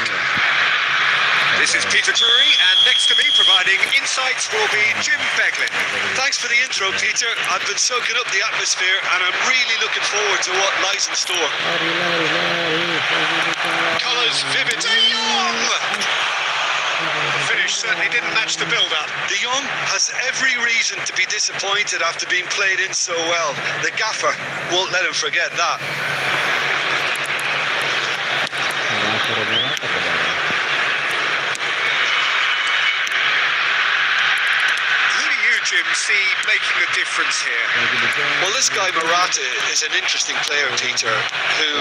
This is Peter Drury, and next to me providing insights will be Jim Beglin. Thanks for the intro, Peter. I've been soaking up the atmosphere and I'm really looking forward to what lies in store. Colours vivid. De Jong! The finish certainly didn't match the build-up. De Jong has every reason to be disappointed after being played in so well. The gaffer won't let him forget that. Jim, see making a difference here? Well, this guy Morata is an interesting player, Peter, who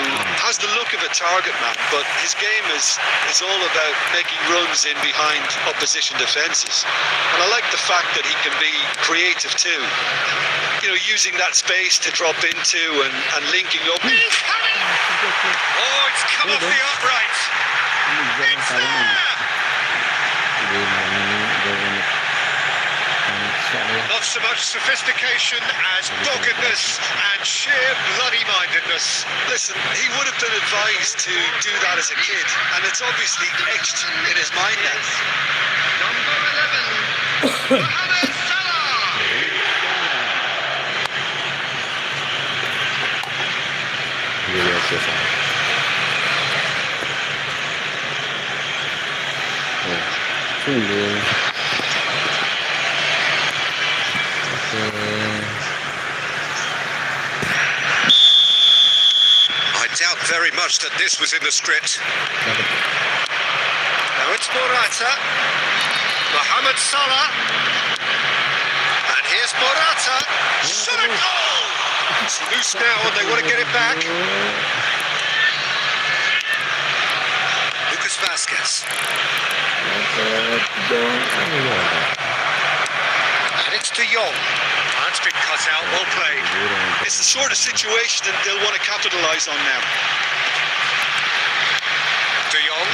has the look of a target man, but his game is all about making runs in behind opposition defences. And I like the fact that he can be creative too. You know, using that space to drop into and linking up. Oh, it's come off the upright. It's there! Not so much sophistication as doggedness and sheer bloody-mindedness. Listen, he would have been advised to do that as a kid, and it's obviously etched in his mind now. Number 11, Mohamed Salah. I doubt very much that this was in the script. Now it's Morata. Mohamed Salah. And here's Morata. Shot a goal! It's loose now and they want to get it back. Lucas Vazquez. And it's De Jong. That's been cut out, well played. It's the sort of situation that they'll want to capitalise on now. De Jong.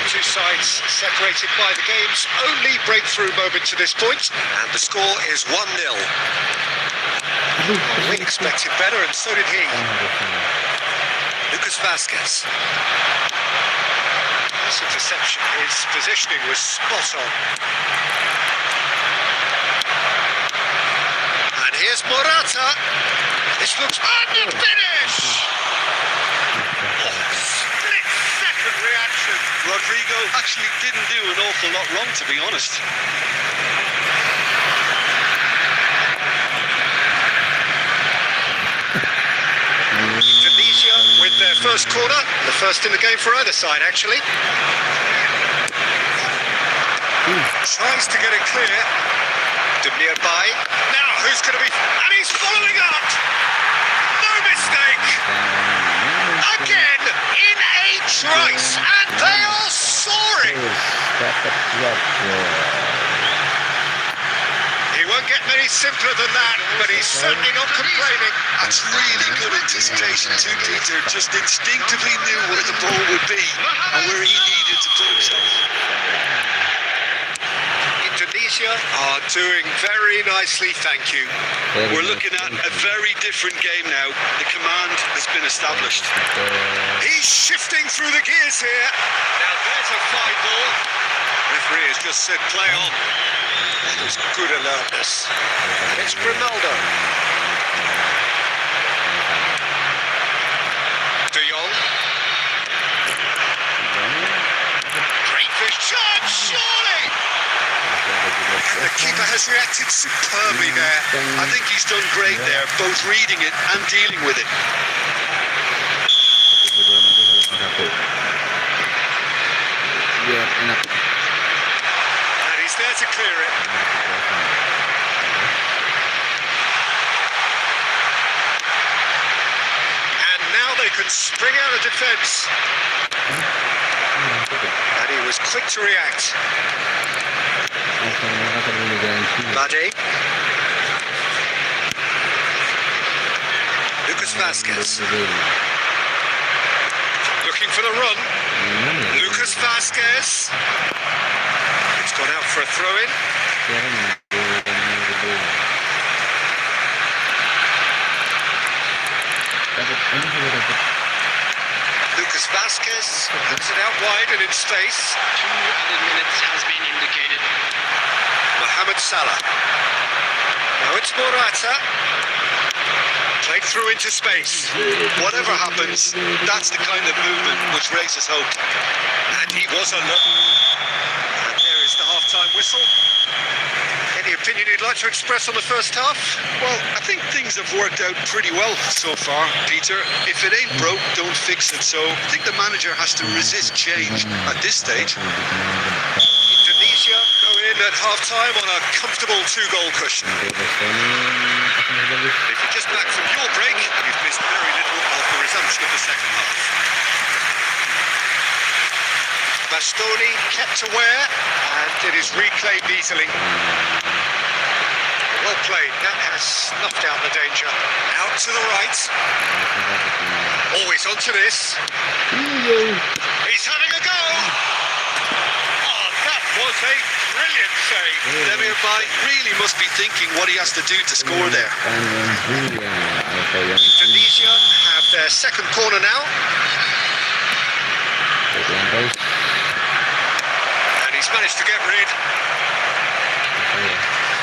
Two sides separated by the game's only breakthrough moment to this point, and the score is 1-0. We expected better, and so did he. Lucas Vazquez. His interception, his positioning was spot on. And here's Morata. This looks... And the finish! Split-second reaction. Rodrigo actually didn't do an awful lot wrong, to be honest. Indonesia with their first corner, the first in the game for either side actually. Tries to get it clear. Nearby. Now who's going to be... And he's following up! No mistake! Again in a trice, and they are soaring! He won't get many simpler than that, but he's certainly not complaining. That's really good anticipation too, Peter. Just instinctively knew where the ball would be and where he needed to put himself. Indonesia are doing very nicely, thank you. We're looking at a very different game now. The command has been established. He's shifting through the gears here. Now there's a fine ball. Referee has just said play on. That was good alertness. It's Grimaldo. De Jong. has reacted superbly there. I think he's done great there, both reading it and dealing with it. Biar enak. And he's there to clear it. And now they can spring out of defence. And he was quick to react. Buddy. Lucas Vasquez. Looking for the run. Lucas Vasquez. It's gone out for a throw-in. Lucas Vasquez puts it out wide and in space. 2 added minutes has been indicated. Mohamed Salah. Now it's Morata. Played through into space. Whatever happens, that's the kind of movement which raises hope. And he was alert. And there is the half-time whistle. Any opinion you'd like to express on the first half? Well, I think things have worked out pretty well so far, Peter. If it ain't broke, don't fix it. So I think the manager has to resist change at this stage. Indonesia go in at half-time on a comfortable 2-goal cushion. If you're just back from your break, you've missed very little of the resumption of the second half. Bastoni kept aware, and it is reclaimed easily. Well played, that has snuffed out the danger. Out to the right. Always onto this. He's having a go! Oh, that was a brilliant save. Demir Bay really must be thinking what he has to do to score there. Indonesia have their second corner now. And he's managed to get rid.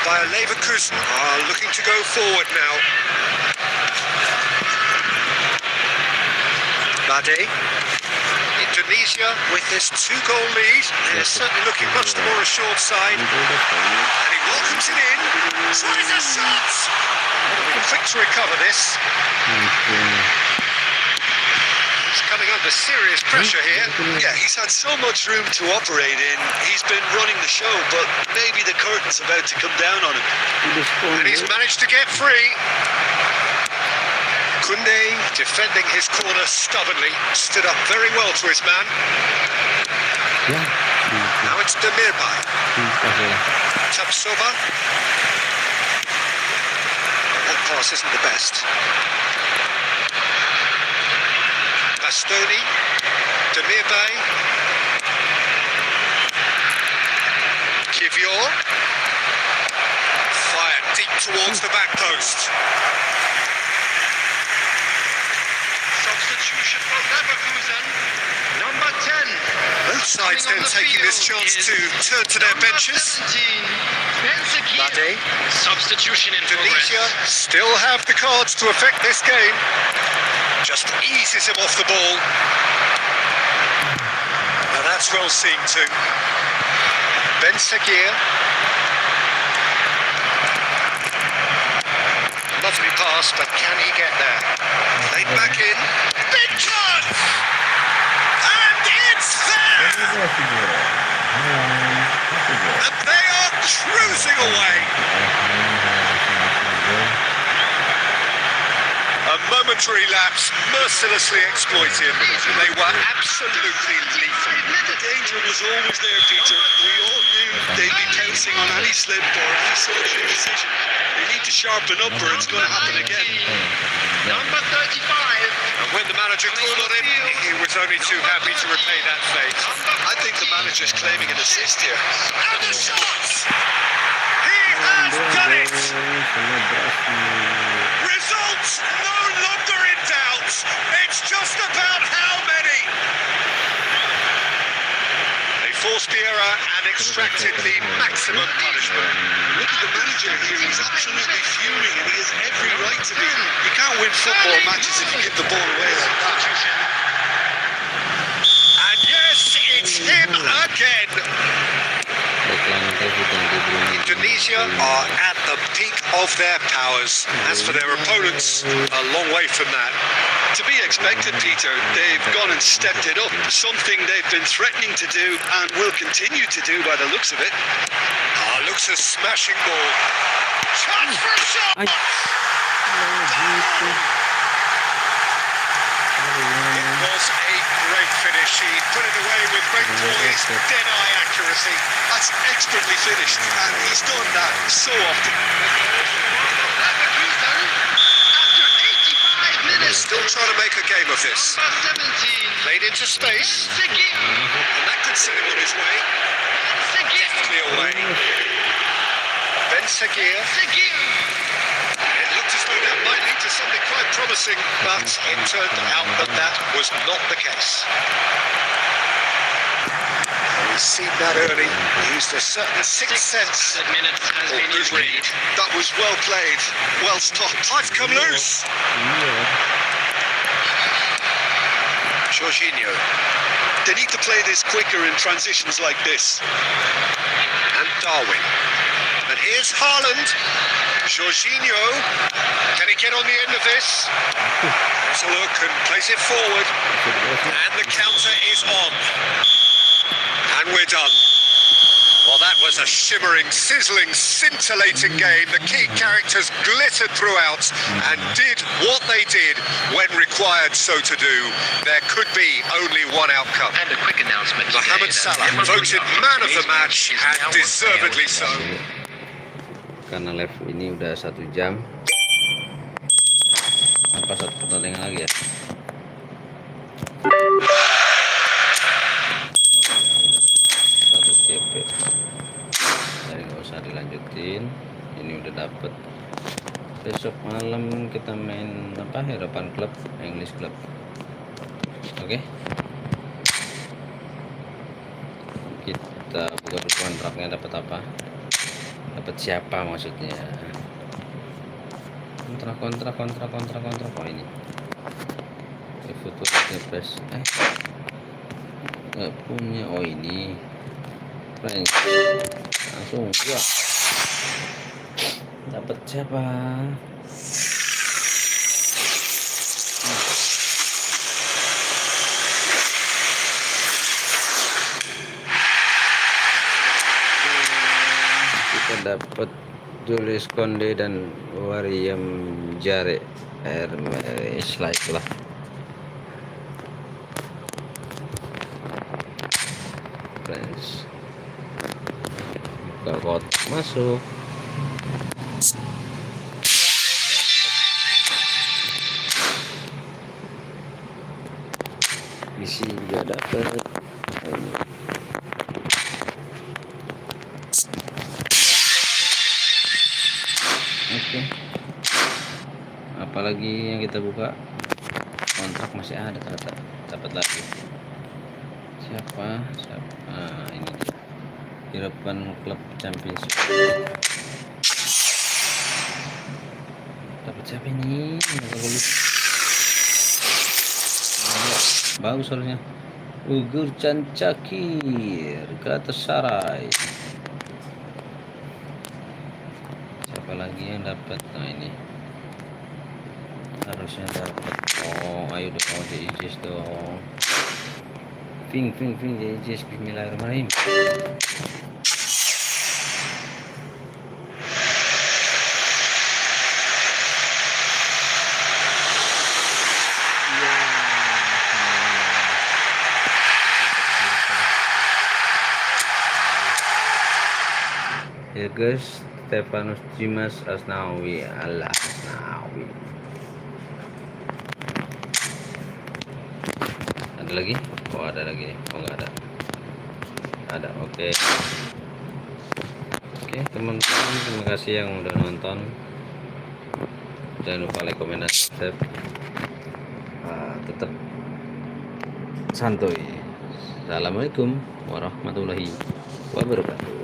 Bayer Leverkusen are looking to go forward now. Bade. Indonesia with this 2-goal lead. They're certainly looking much the more assured side. And he welcomes it in. Tries a shot! Quick to recover this. He's coming under serious pressure here. Yeah, he's had so much room to operate in. He's been running the show, but maybe the curtain's about to come down on him. And he's managed to get free. Kunde defending his corner stubbornly. Stood up very well to his man. Now it's Demir Bay. Tapsoba. That pass isn't the best. Bastoni. Demir Bay. Kivior. Fired deep towards the back post. Substitution for Leverkusen. Number 10. Both sides then taking this chance to turn to their benches. Bade. Substitution in Indonesia progress. still have the cards to affect this game. Just eases him off the ball. Now that's well seen too. Ben Seguir. Lovely pass, but can he get there? Played back in. Big chance! And it's there! And they are cruising away. A momentary lapse, mercilessly exploited. They were absolutely lethal. The danger was always there, Peter. We all knew they'd be pouncing on any slip or any sort of decision. They need to sharpen up or it's going to happen again. Number 35. And when the manager called on him, he was only too happy to repay that fate. I think the manager's claiming an assist here. And the shots! He has done it! Results no longer in doubt. It's just about how many. They forced the error and extracted the maximum punishment. Look at the manager here. He's absolutely fuming and he has every right to be. You can't win football matches if you give the ball away like that. And yes, it's him again. Indonesia are at the peak of their powers. As for their opponents, a long way from that. To be expected, Peter. They've gone and stepped it up. Something they've been threatening to do and will continue to do by the looks of it. Looks a smashing ball. Chance for a shot! Ay. It was a great finish. He put it away with great poise, dead-eye accuracy. That's expertly finished, and he's done that so often. After 85 minutes, Still trying to make a game of this. number 17, Played into space, Seguir, and that could send him on his way. Seguir, Definitely away. Ben Seguir. Seguir. It looked as though that might lead to something quite promising, but it turned out that that was not the case. We've seen that early. He used a certain sixth sense. Minutes has or been good agreed. read. That was well played, well stopped. I've come loose. Jorginho. They need to play this quicker in transitions like this. And Darwin. And here's Haaland. Jorginho. Can he get on the end of this? There's a look and plays it forward. And the counter is on. And we're done. Well, that was a shimmering, sizzling, scintillating game. The key characters glittered throughout and did what they did when required so to do. There could be only one outcome. And a quick announcement. Mohamed Salah voted man of the match and deservedly so. Karena live ini udah 1 jam. Apa satu pertandingan lagi ya? Satu KP. Jadi nggak usah dilanjutin. Ini udah dapet. Besok malam kita main apa? Harapan klub, English club. Oke. Kita buka dulu kontraknya, dapat apa? Dapat siapa maksudnya? Kontrak. Oh ini. Efootball ngepres. Nggak punya. Oh ini. Friends. Langsung gua. Dapat siapa? Kita dapat Julius Konde dan Wariam Jare selain lah. Friends. Buka kotak masuk. Misi juga dapat. Oke. Apalagi yang kita buka? Kontrak masih ada ternyata. Dapat lagi. Siapa? Ini dia. European Club Championship. Dapat siapa ini? Bagus soalnya. Ugur Cancakir Galatasaray. Siapa lagi yang dapat? Nah ini harusnya dapat. Oh ayo dong, Jis dong. Ping Jis. Bismillahirrahmanirrahim. Ya guys, Stefanus Dimas Asnawi. Ada lagi? Oh ada lagi. Oh nggak ada. Ada. Oke, teman-teman, terima kasih yang udah nonton. Jangan lupa like, komen, dan subscribe. Tetap santuy. Assalamualaikum warahmatullahi wabarakatuh.